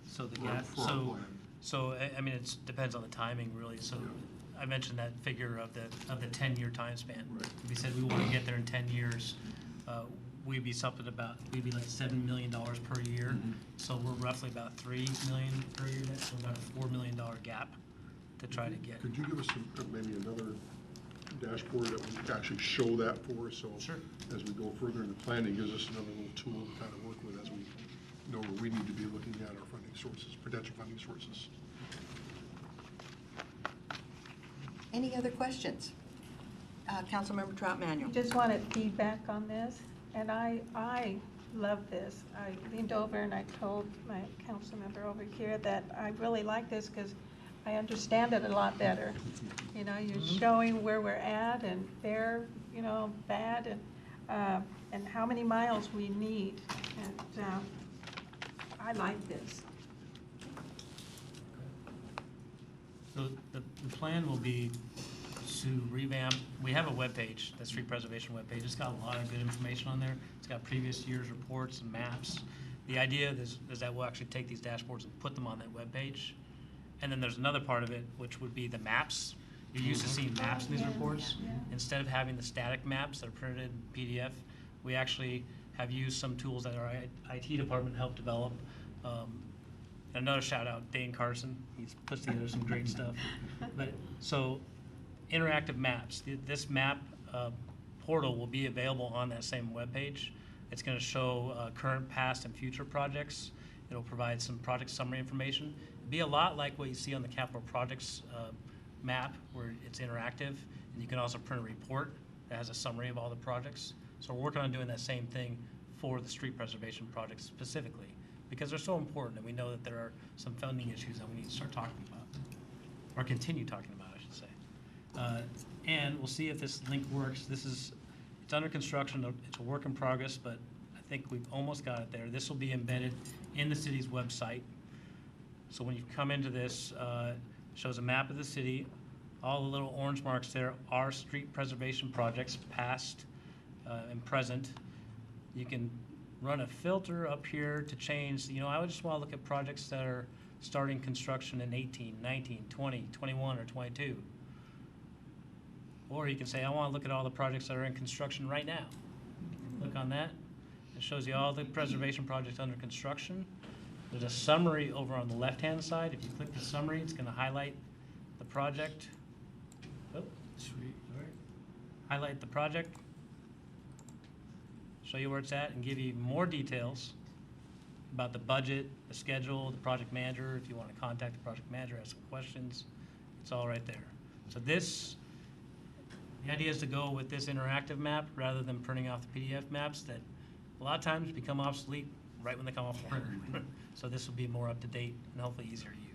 So the For- gap, for our plan. so, I mean, it depends on the timing, really. So I mentioned that figure of the 10-year time span. Right. We said we want to get there in 10 years. We'd be like $7 million per year. Mhm. So we're roughly about $3 million per year. That's about a $4 million gap to try to get. Could you give us maybe another dashboard that would actually show that for us? So Sure. as we go further into planning, gives us another little tool to kind of work with as we know where we need to be looking at our funding sources, potential funding sources. Any other questions? Councilmember Trout I Manuel. just wanted feedback on this, and I love this. I leaned over and I told my council member over here that I really like this because I understand it a lot better. You know, you're showing where we're at and fair, you know, bad, and how many miles we need. And I like this. So the plan will be to revamp, we have a webpage, the street preservation webpage. It's got a lot of good information on there. It's got previous year's reports and maps. The idea is that we'll actually take these dashboards and put them on that webpage. And then there's another part of it, which would be the maps. You're used to seeing maps in these reports. Instead of having the static maps that are printed in PDF, we actually have used some tools that our IT department helped develop. Another shout out, Dane Carson. He's put together some great stuff. But so interactive maps. This map portal will be available on that same webpage. It's going to show current, past, and future projects. It'll provide some project summary information. It'll be a lot like what you see on the capital projects map, where it's interactive, and you can also print a report that has a summary of all the projects. So we're working on doing that same thing for the street preservation projects specifically, because they're so important, and we know that there are some funding issues that we need to start talking about, or continue talking about, I should say. And we'll see if this link works. It's under construction. It's a work in progress, but I think we've almost got it there. This will be embedded in the city's website. So when you come into this, it shows a map of the city. All the little orange marks there are street preservation projects, past and present. You can run a filter up here to change. You know, I would just want to look at projects that are starting construction in 18, 19, 20, 21, or 22. Or you can say, I want to look at all the projects that are in construction right now. Click on that. It shows you all the preservation projects under construction. There's a summary over on the left-hand side. If you click the summary, it's going to highlight the project. Oh, sweet. All right. Highlight the project. Show you where it's at and give you more details about the budget, the schedule, the project manager. If you want to contact the project manager, ask some questions, it's all right there. So this The idea is to go with this interactive map rather than printing off the PDF maps that a lot of times become obsolete right when they come off the printer. So this will be more up to date and hopefully easier to use.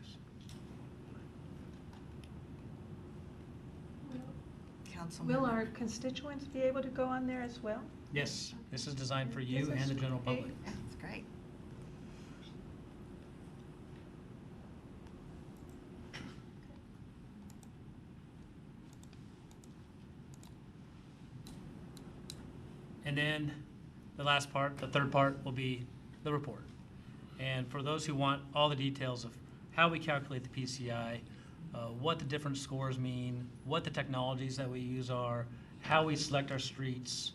Will our constituents be able to go on there as well? Yes, this is designed for you and the general public. That's great. And then the last part, the third part, will be the report. And for those who want all the details of how we calculate the PCI, what the different scores mean, what the technologies that we use are, how we select our streets,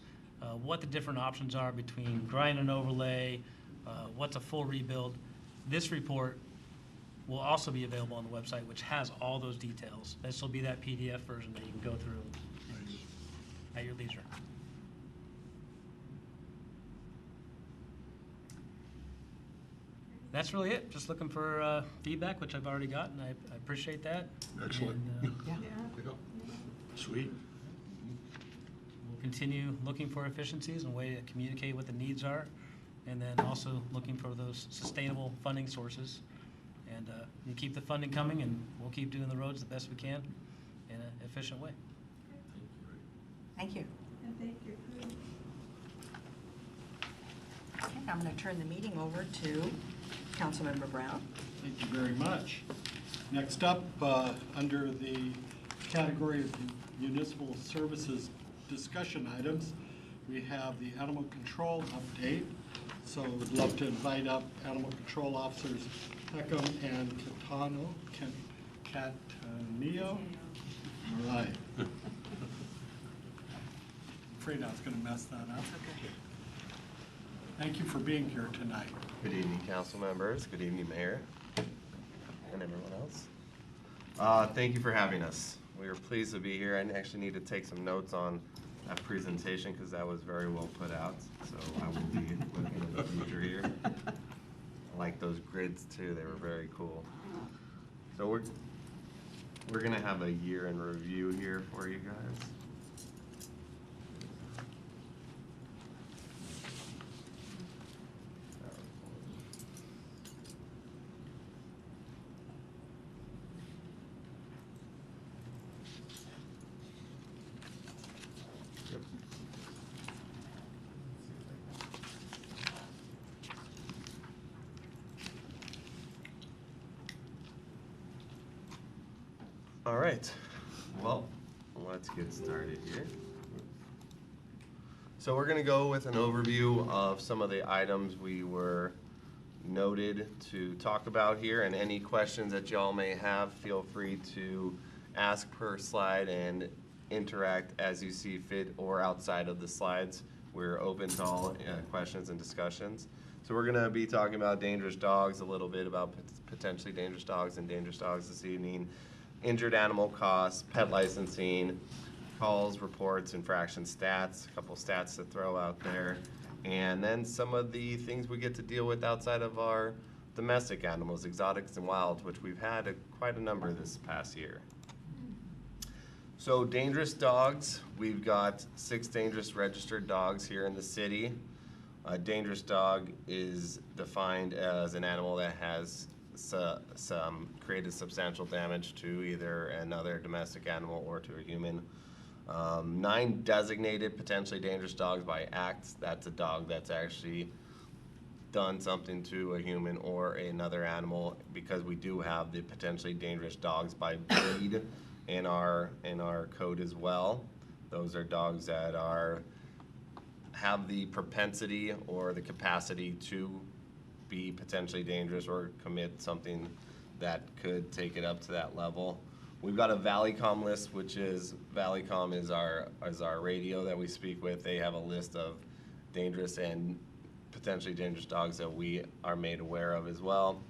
what the different options are between grind and overlay, what's a full rebuild. This report will also be available on the website, which has all those details. This will be that PDF version that you can go through at your leisure. That's really it. Just looking for feedback, which I've already gotten. I appreciate that. Excellent. And, Yeah. There you go. Sweet. we'll continue looking for efficiencies and a way to communicate what the needs are, and then also looking for those sustainable funding sources. And you keep the funding coming, and we'll keep doing the roads the best we can in an efficient way. Thank you. And thank you. Okay, I'm going to turn the meeting over to Councilmember Brown. Thank you very much. Next up, under the category of municipal services discussion items, we have the animal control update. So we'd love to invite up animal control officers Peckham and Cataneo. All right. Afraid I was going to mess that up. Thank you for being here tonight. Good evening, council members. Good evening, Mayor, and everyone else. Thank you for having us. We are pleased to be here. I actually need to take some notes on that presentation because that was very well put out. So I will be looking in the future here. I like those grids too. They were very cool. So we're gonna have a year in review here for you guys. All right, well, let's get started here. So we're gonna go with an overview of some of the items we were noted to talk about here, and any questions that y'all may have, feel free to ask per slide and interact as you see fit or outside of the slides. We're open to all questions and discussions. So we're gonna be talking about dangerous dogs, a little bit about potentially dangerous dogs and dangerous dogs this evening. Injured animal costs, pet licensing, calls, reports, infraction stats, a couple stats to throw out there, and then some of the things we get to deal with outside of our domestic animals, exotics and wilds, which we've had quite a number this past year. So dangerous dogs, we've got 6 dangerous registered dogs here in the city. A dangerous dog is defined as an animal that has some created substantial damage to either another domestic animal or to a human. 9 designated potentially dangerous dogs by act. That's a dog that's actually done something to a human or another animal, because we do have the potentially dangerous dogs by breed in our code as well. Those are dogs that have the propensity or the capacity to be potentially dangerous or commit something that could take it up to that level. We've got a Valleycom list, which is, Valleycom is our radio that we speak with. They have a list of dangerous and potentially dangerous dogs that we are made aware of as well.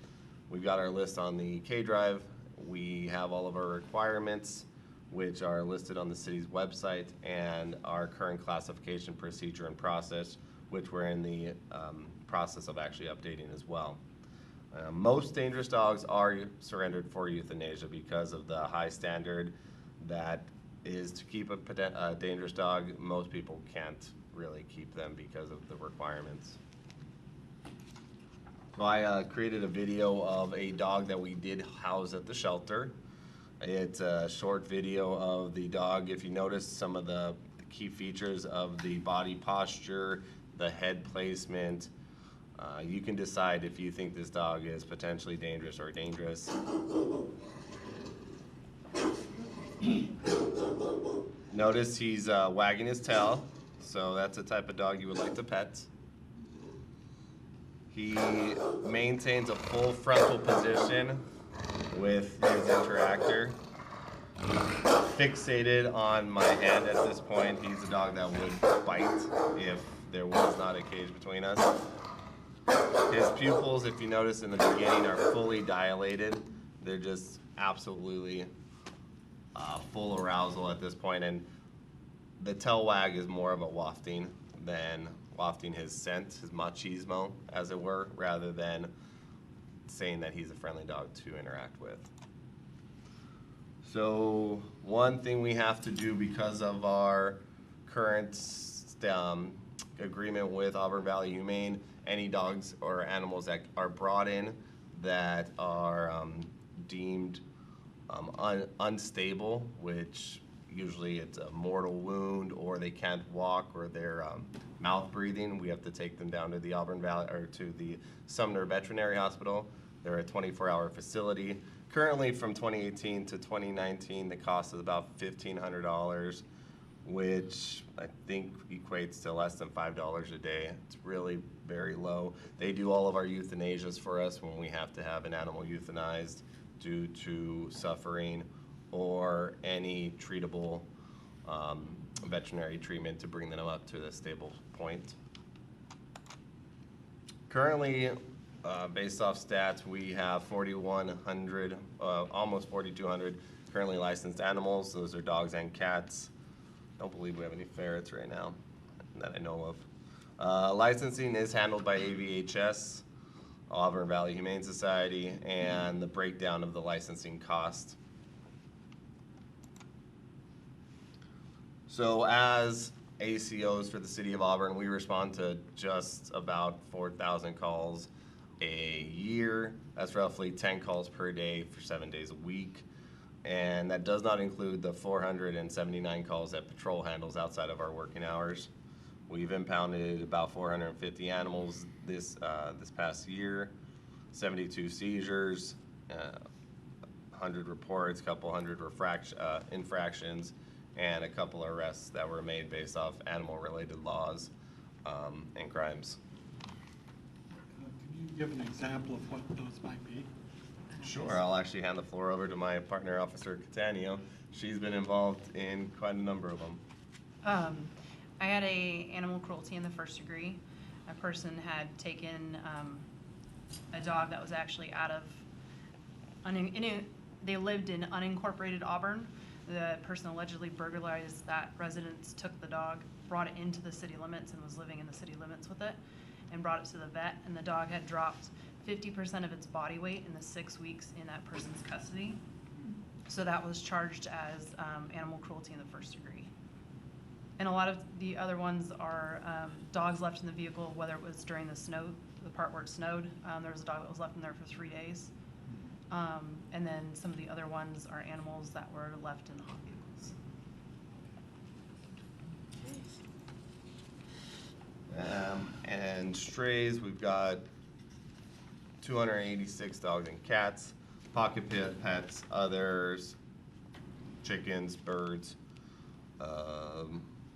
We've got our list on the K-Drive. We have all of our requirements, which are listed on the city's website, and our current classification procedure and process, which we're in the process of actually updating as well. Most dangerous dogs are surrendered for euthanasia because of the high standard that is to keep a dangerous dog. Most people can't really keep them because of the requirements. So I created a video of a dog that we did house at the shelter. It's a short video of the dog. If you notice some of the key features of the body posture, the head placement, you can decide if you think this dog is potentially dangerous or dangerous. Notice he's wagging his tail, so that's the type of dog you would like to pet. He maintains a full frontal position with his interactor. Fixated on my hand at this point. He's a dog that would bite if there was not a cage between us. His pupils, if you notice in the beginning, are fully dilated. They're just absolutely full arousal at this point, and the tail wag is more of a wafting than wafting his scent, his machismo, as it were, rather than saying that he's a friendly dog to interact with. So one thing we have to do because of our current agreement with Auburn Valley Humane, any dogs or animals that are brought in that are deemed unstable, which usually it's a mortal wound or they can't walk or they're mouth breathing, we have to take them down to the Auburn Valley or to the Sumner Veterinary Hospital. They're a 24-hour facility. Currently, from 2018 to 2019, the cost is about $1,500, which I think equates to less than $5 a day. It's really very low. They do all of our euthanasias for us when we have to have an animal euthanized due to suffering or any treatable veterinary treatment to bring them up to the stable point. Currently, based off stats, we have 4,100, almost 4,200 currently licensed animals. Those are dogs and cats. Don't believe we have any ferrets right now that I know of. Licensing is handled by AVHS, Auburn Valley Humane Society, and the breakdown of the licensing cost. So as ACOs for the city of Auburn, we respond to just about 4,000 calls a year. That's roughly 10 calls per day for 7 days a week. And that does not include the 479 calls that patrol handles outside of our working hours. We've impounded about 450 animals this past year, 72 seizures, 100 reports, couple hundred infractions, and a couple arrests that were made based off animal-related laws and crimes. Can you give an example of what those might be? Sure, I'll actually hand the floor over to my partner officer, Catania. She's been involved in quite a number of them. I had a animal cruelty in the first degree. A person had taken a dog that was actually out of, they lived in unincorporated Auburn. The person allegedly burglarized that residence, took the dog, brought it into the city limits and was living in the city limits with it, and brought it to the vet, and the dog had dropped 50% of its body weight in the 6 weeks in that person's custody. So that was charged as animal cruelty in the first degree. And a lot of the other ones are dogs left in the vehicle, whether it was during the snow, the part where it snowed. There was a dog that was left in there for 3 days. And then some of the other ones are animals that were left in hot vehicles. And strays, we've got 286 dogs and cats, pocket pets, others, chickens, birds,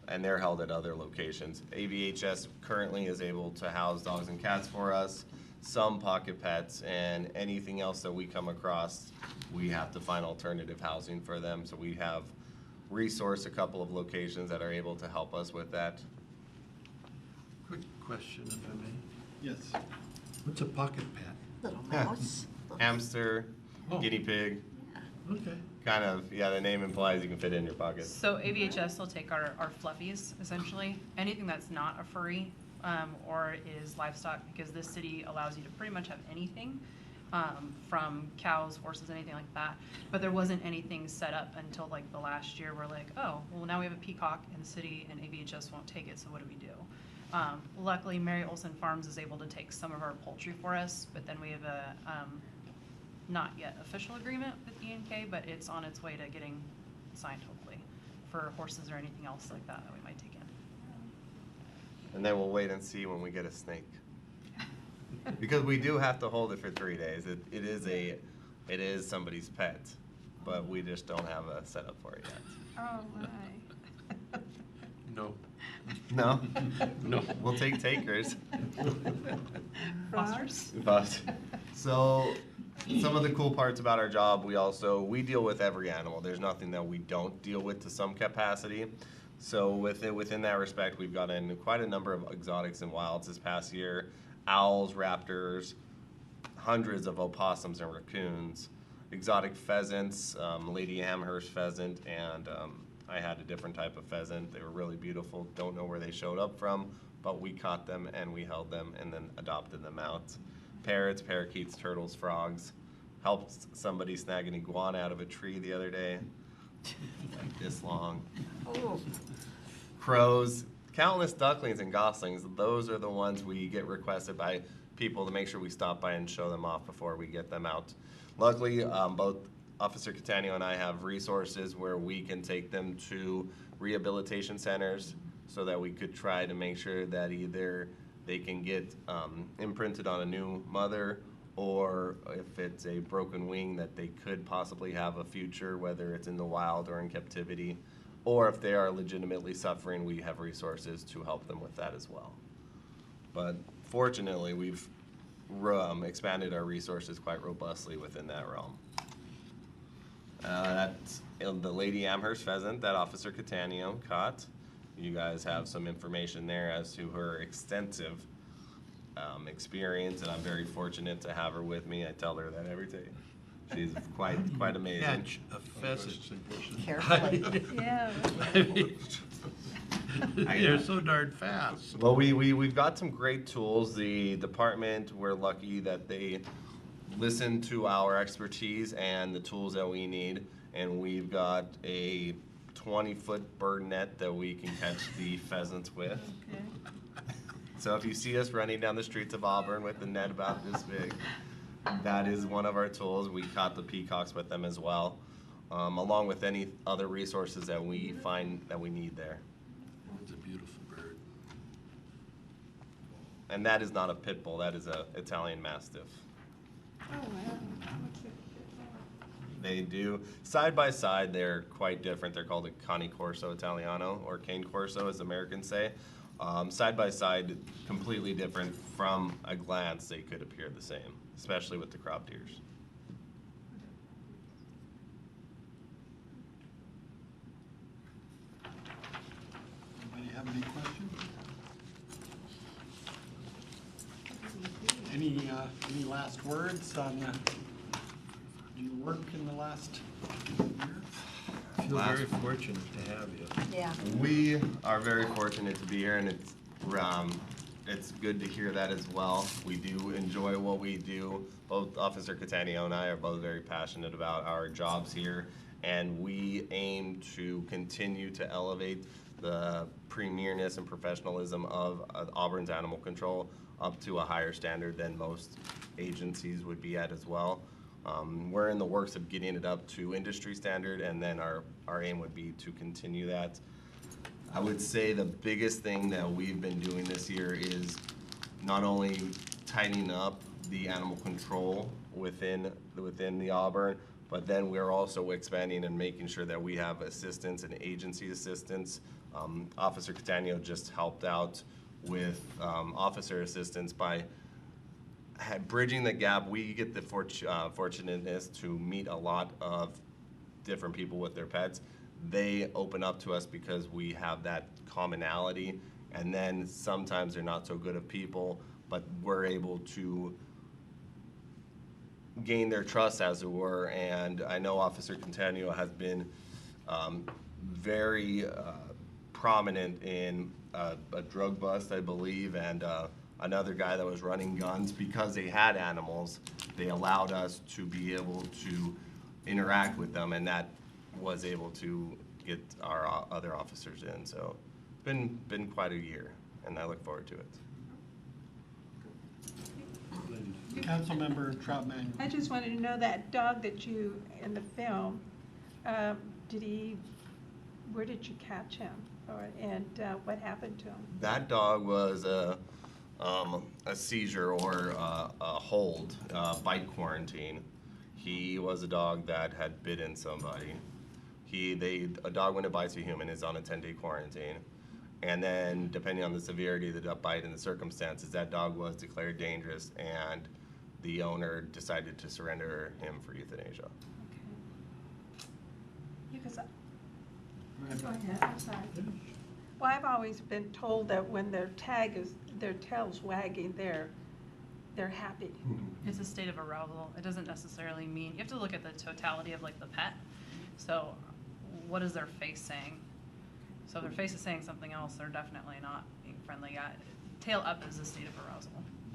and they're held at other locations. AVHS currently is able to house dogs and cats for us, some pocket pets, and anything else that we come across, we have to find alternative housing for them. So we have resourced a couple of locations that are able to help us with that. Quick question, if I may. Yes. What's a pocket pet? Little mouse. Hamster, Oh. guinea pig, Okay. kind of, yeah, the name implies you can fit it in your pocket. So AVHS will take our fluffies, essentially, anything that's not a furry or is livestock, because this city allows you to pretty much have anything. from cows, horses, anything like that. But there wasn't anything set up until like the last year. We're like, oh, well, now we have a peacock in the city and AVHS won't take it, so what do we do? Luckily, Mary Olson Farms is able to take some of our poultry for us, but then we have a not yet official agreement with E&K, but it's on its way to getting signed, hopefully, for horses or anything else like that that we might take in. And then we'll wait and see when we get a snake. Because we do have to hold it for 3 days. It is somebody's pet, but we just don't have a setup for it yet. Oh, my. No. No? No. We'll take takers. Fosters? But, so, some of the cool parts about our job, we deal with every animal. There's nothing that we don't deal with to some capacity. So within that respect, we've got in quite a number of exotics and wilds this past year. Owls, raptors, hundreds of opossums and raccoons, exotic pheasants, Lady Amherst pheasant, and I had a different type of pheasant. They were really beautiful. Don't know where they showed up from, but we caught them and we held them and then adopted them out. Parrots, parakeets, turtles, frogs. Helped somebody snag an iguana out of a tree the other day, like this long. Oh. Crows, countless ducklings and goslings. Those are the ones we get requested by people to make sure we stop by and show them off before we get them out. Luckily, both Officer Catania and I have resources where we can take them to rehabilitation centers so that we could try to make sure that either they can get imprinted on a new mother, or if it's a broken wing, that they could possibly have a future, whether it's in the wild or in captivity. Or if they are legitimately suffering, we have resources to help them with that as well. But fortunately, we've expanded our resources quite robustly within that realm. That's the Lady Amherst pheasant that Officer Catania caught. You guys have some information there as to her extensive experience, and I'm very fortunate to have her with me. I tell her that every day. She's quite amazing. Catch a pheasant. Carefully. Yeah. They're so darn fast. Well, we've got some great tools. The department, we're lucky that they listen to our expertise and the tools that we need. And we've got a 20-foot bird net that we can catch the pheasants with. Okay. So if you see us running down the streets of Auburn with the net about this big, that is one of our tools. We caught the peacocks with them as well, along with any other resources that we find that we need there. It's a beautiful bird. And that is not a pit bull, that is a Italian Mastiff. Oh, wow. What's it? They do, side by side, they're quite different. They're called a Cane Corso Italiano, or Cane Corso as Americans say. Side by side, completely different. From a glance, they could appear the same, especially with the cropped ears. Anybody have any questions? Any last words on your work in the last year? I feel very fortunate to have you. Yeah. We are very fortunate to be here, and it's good to hear that as well. We do enjoy what we do. Both Officer Catania and I are both very passionate about our jobs here, and we aim to continue to elevate the premierness and professionalism of Auburn's animal control up to a higher standard than most agencies would be at as well. We're in the works of getting it up to industry standard, and then our aim would be to continue that. I would say the biggest thing that we've been doing this year is not only tightening up the animal control within the Auburn, but then we're also expanding and making sure that we have assistance and agency assistance. Officer Catania just helped out with officer assistance by bridging the gap. We get the fortunateness to meet a lot of different people with their pets. They open up to us because we have that commonality, and then sometimes they're not so good of people, but we're able to gain their trust, as it were. And I know Officer Catania has been very prominent in a drug bust, I believe, and another guy that was running guns. Because they had animals, they allowed us to be able to interact with them, and that was able to get our other officers in. So been quite a year, and I look forward to it. Councilmember Troutman. I just wanted to know that dog that you, in the film, where did you catch him? And what happened to him? That dog was a seizure or a hold, bite quarantine. He was a dog that had bitten somebody. A dog when it bites a human is on a 10-day quarantine. And then depending on the severity of the bite and the circumstances, that dog was declared dangerous and the owner decided to surrender him for euthanasia. Okay. Because go ahead, I'm sorry. Well, I've always been told that when their tail's wagging, they're happy. It's a state of arousal. It doesn't necessarily mean, you have to look at the totality of like the pet. So what is their face saying? So if their face is saying something else, they're definitely not being friendly. Tail up is a state of arousal.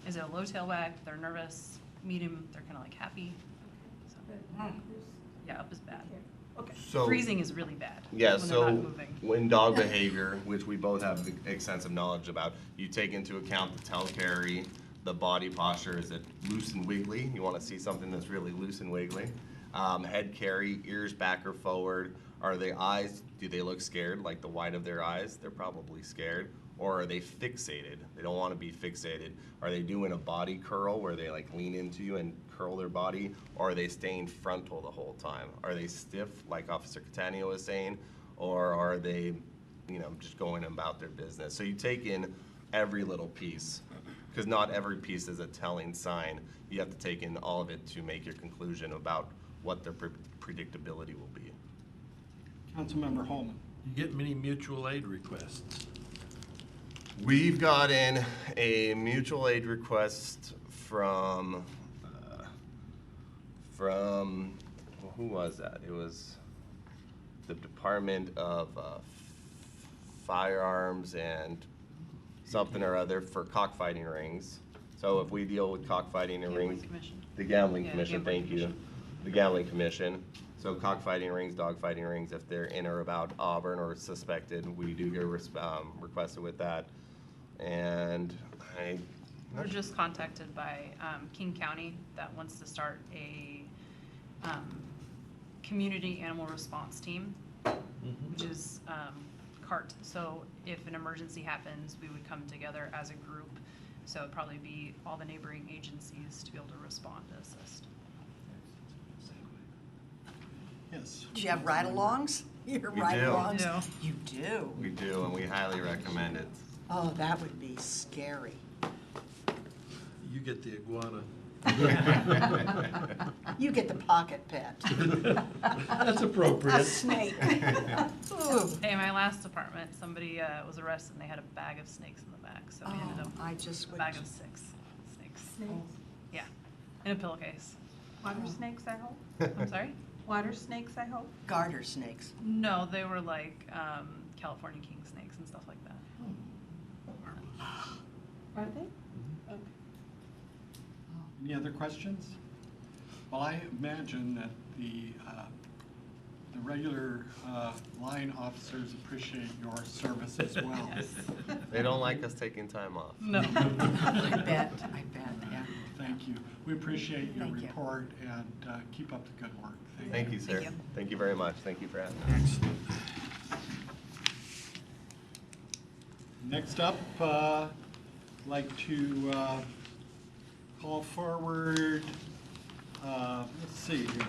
Is it a low tail wag? They're nervous. Medium, they're kind of like happy. So, yeah, up is bad. Okay. So, freezing is really bad. Yeah, when so they're not moving. when dog behavior, which we both have extensive knowledge about, you take into account the tail carry, the body posture. Is it loose and wiggly? You want to see something that's really loose and wiggly. Head carry, ears back or forward. Are the eyes, do they look scared, like the white of their eyes? They're probably scared. Or are they fixated? They don't want to be fixated. Are they doing a body curl where they like lean into you and curl their body? Or are they staying frontal the whole time? Are they stiff, like Officer Catania was saying? Or are they, just going about their business? So you take in every little piece, because not every piece is a telling sign. You have to take in all of it to make your conclusion about what their predictability will be. Councilmember Holman. You get many mutual aid requests. We've gotten a mutual aid request from who was that? It was the Department of Firearms and something or other for cockfighting rings. So if we deal with cockfighting and rings, the Gambling Commission, thank you, the Gambling Commission. So cockfighting rings, dogfighting rings, if they're in or about Auburn or suspected, we do get requested with that. And We're just contacted by King County that wants to start a community animal response team, which is CART. So if an emergency happens, we would come together as a group. So it'd probably be all the neighboring agencies to be able to respond to assist. Yes. Do you have ride-alongs? Your We do. ride-alongs? You do? we do, and we highly recommend it. Oh, that would be scary. You get the iguana. You get the pocket pet. That's appropriate. A snake. Ooh. Hey, my last department, somebody was arrested and they had a bag of snakes in the back, so we ended up I just a would. bag of 6 snakes. Snakes? Yeah, in a pillowcase. Water snakes, I hope? I'm sorry? Water snakes, I hope? Garter snakes. No, they were like California king snakes and stuff like that. Are they? Okay. Any other questions? Well, I imagine that the regular line officers appreciate your service as well. They don't like us taking time off. No. I bet, yeah. Thank you. We appreciate your Thank you. report and keep up the good work. Thank you, sir. Thank you. Thank you very much. Thank you for having me. Excellent. Next up, I'd like to call forward, let's see here.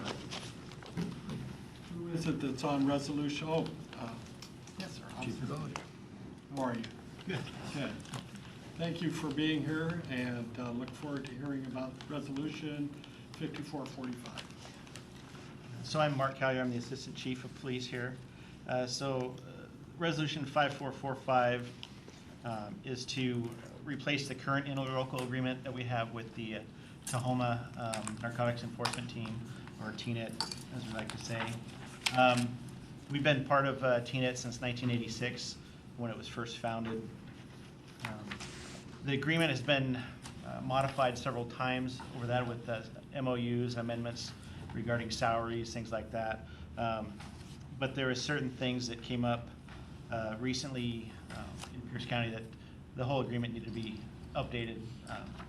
Who is it that's on resolution? Oh, yes, sir. Chief Rebellion. How are you? Good. Good. Thank you for being here and look forward to hearing about resolution 5445. So I'm Mark Collier, I'm the Assistant Chief of Police here. Resolution 5445 is to replace the current interlocal agreement that we have with the Tahoma Narcotics Enforcement Team, or TNET, as we like to say. We've been part of TNET since 1986, when it was first founded. The agreement has been modified several times over that with MOUs, amendments regarding salaries, things like that. But there are certain things that came up recently in Pierce County that the whole agreement needed to be updated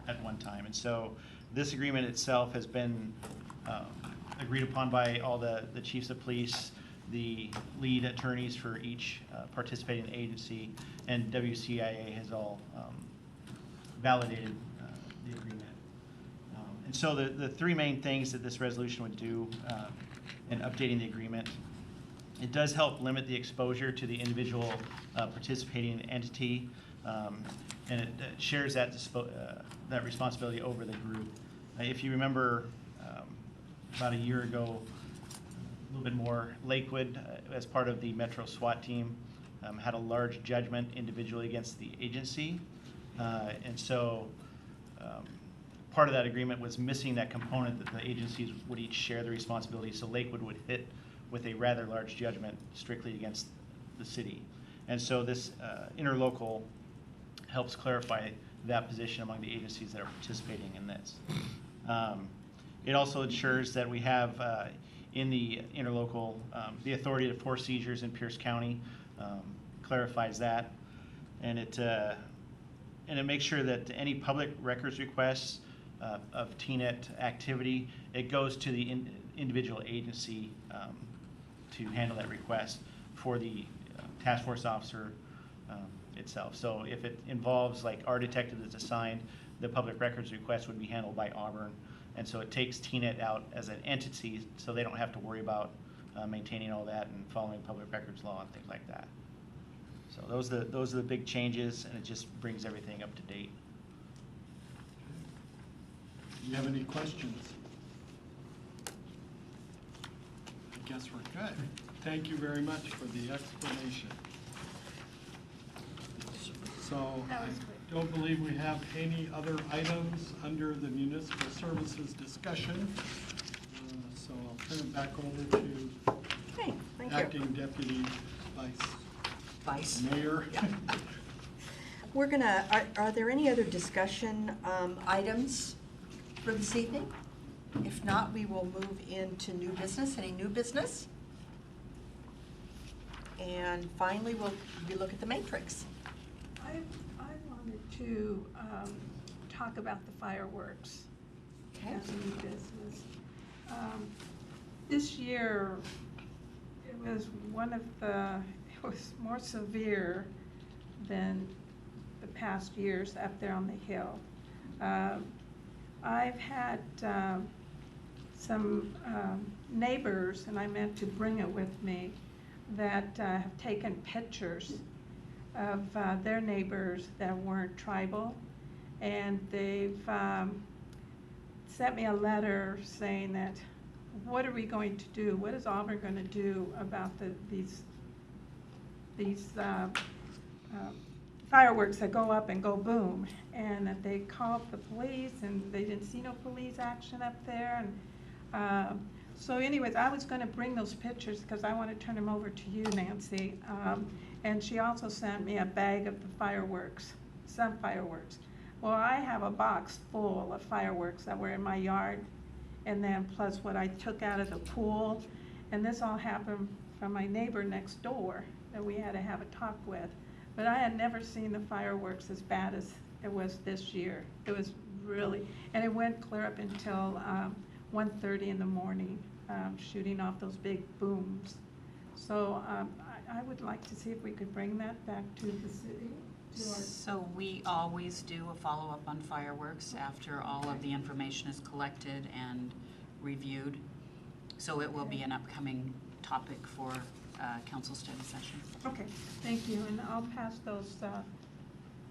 at one time. And so this agreement itself has been agreed upon by all the chiefs of police, the lead attorneys for each participating agency, and WCIA has all validated the agreement. And so the three main things that this resolution would do in updating the agreement, it does help limit the exposure to the individual participating entity, and it shares that responsibility over the group. If you remember, about a year ago, a little bit more, Lakewood, as part of the Metro SWAT team, had a large judgment individually against the agency. And so part of that agreement was missing that component that the agencies would each share the responsibility, so Lakewood would hit with a rather large judgment strictly against the city. And so this interlocal helps clarify that position among the agencies that are participating in this. It also ensures that we have in the interlocal the authority to force seizures in Pierce County, clarifies that, and it makes sure that any public records requests of TNET activity, it goes to the individual agency to handle that request for the task force officer itself. So if it involves, like our detective that's assigned, the public records request would be handled by Auburn. And so it takes TNET out as an entity, so they don't have to worry about maintaining all that and following public records law and things like that. So those are the big changes, and it just brings everything up to date. Do you have any questions? I guess we're good. Thank you very much for the explanation. So I don't believe we have any other items under the municipal services discussion. So I'll turn it back over to Okay, thank you. Acting Deputy Vice Mayor. Yeah. We're gonna, are there any other discussion items for this evening? If not, we will move into new business. Any new business? And finally, we'll look at the matrix. I wanted to talk about the fireworks Okay. as a new business. This year, it was it was more severe than the past years up there on the hill. I've had some neighbors, and I meant to bring it with me, that have taken pictures of their neighbors that weren't tribal, and they've sent me a letter saying that, what are we going to do? What is Auburn going to do about these fireworks that go up and go boom? And that they called the police, and they didn't see no police action up there. And so anyways, I was going to bring those pictures because I want to turn them over to you, Nancy. And she also sent me a bag of the fireworks, some fireworks. Well, I have a box full of fireworks that were in my yard, and then plus what I took out of the pool. And this all happened from my neighbor next door that we had to have a talk with. But I had never seen the fireworks as bad as it was this year. It was really, and it went clear up until 1:30 in the morning, shooting off those big booms. So I would like to see if we could bring that back to the city. So we always do a follow-up on fireworks after all of the information is collected and reviewed. So it will be an upcoming topic for council study session. Okay, thank you, and I'll pass those,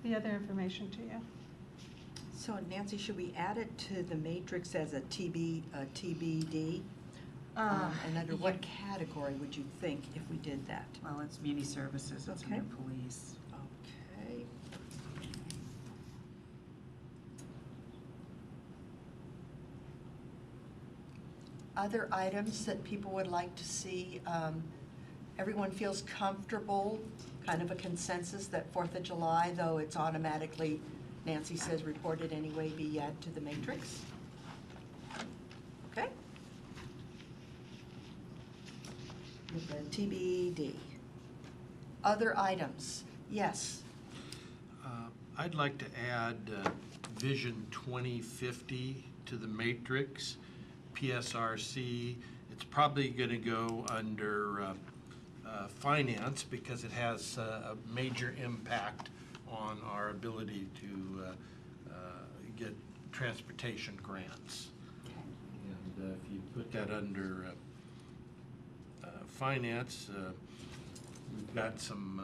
the other information to you. So Nancy, should we add it to the matrix as a TBD? And under what category would you think if we did that? Well, it's muni services, it's Okay. under police. Okay. Other items that people would like to see, everyone feels comfortable, kind of a consensus that 4th of July, though it's automatically Nancy says reported anyway be added to the matrix. Okay? With the TBD. Other items? Yes. I'd like to add Vision 2050 to the matrix, PSRC. It's probably going to go under finance because it has a major impact on our ability to get transportation grants. And if you put that under finance, we've got some,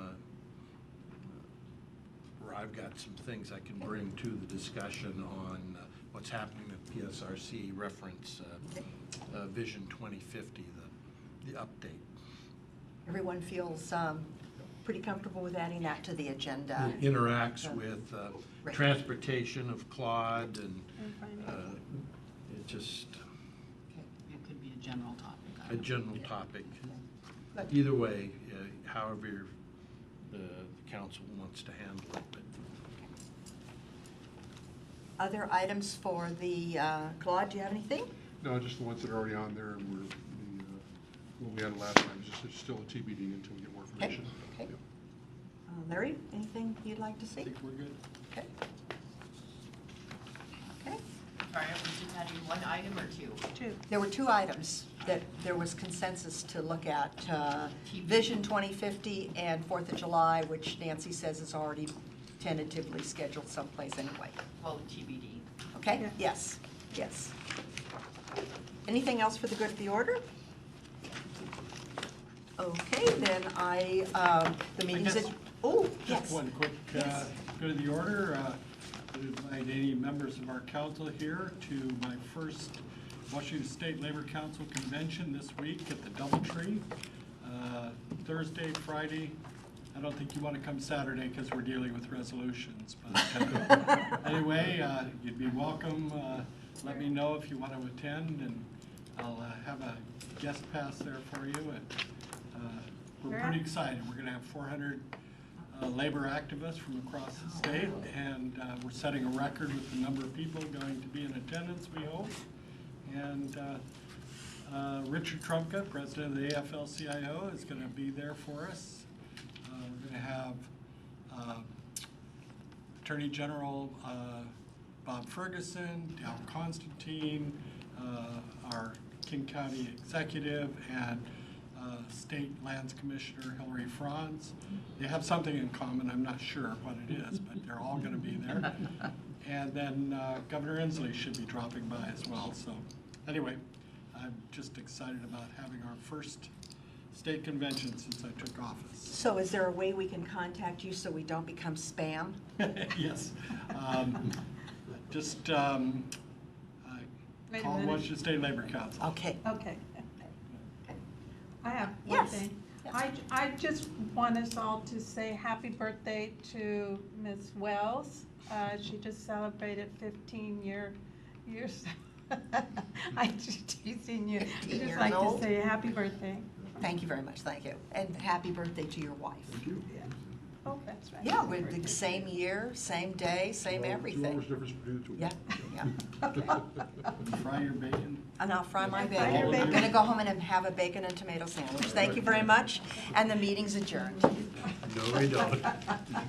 or I've got some things I can bring to the discussion on what's happening at PSRC, reference Vision 2050, the update. Everyone feels pretty comfortable with adding that to the agenda. It interacts with Right. transportation of Claude and it just It could be a general topic. a general topic. Good. Either way, however the council wants to handle it. But Other items for the, Claude, do you have anything? No, just the ones that are already on there, and what we had last time is just still a TBD until we get more information. Okay. Yeah. Larry, anything you'd like to see? I think we're good. Okay. Okay. Sorry, are we just adding one item or two? Two. There were two items that there was consensus to look at, Vision 2050 and 4th of July, which Nancy says is already tentatively scheduled someplace anyway. Well, TBD. Okay? Yeah. Yes, yes. Anything else for the good of the order? Okay, then the meeting's guess- oh, yes. Just one quick, Yes. go to the order. I invite any members of our council here to my first Washington State Labor Council convention this week at the Doubletree. Thursday, Friday. I don't think you want to come Saturday because we're dealing with resolutions. But anyway, you'd be welcome. Let me know if you want to attend, and I'll have a guest pass there for you. And we're pretty excited. We're going to have 400 labor activists from across the state, and we're setting a record with the number of people going to be in attendance, we hope. And Richard Trumka, president of the AFL-CIO, is going to be there for us. We're going to have Attorney General Bob Ferguson, Dale Constantine, our King County executive, and State Lands Commissioner Hillary Franz. They have something in common. I'm not sure what it is, but they're all going to be there. And then Governor Inslee should be dropping by as well. So anyway, I'm just excited about having our first state convention since I took office. So is there a way we can contact you so we don't become spam? Yes. Just Wait a call minute. Washington State Labor Council. Okay. Okay. I have one Yes. thing. Yes. I just want us all to say happy birthday to Ms. Wells. She just celebrated 15 years. I'm just teasing you. 15 I just years like to old. say happy birthday. Thank you very much, thank you. And happy birthday to your wife. Thank you. Oh, that's right. Yeah, we're the same year, same day, same 2 hours everything. difference between the two. Yeah, yeah. Fry your bacon. And I'll fry my Fry bacon. your I'm bacon. gonna go home and have a bacon and tomato sandwich. Thank you very much, and the meeting's adjourned. no, we don't.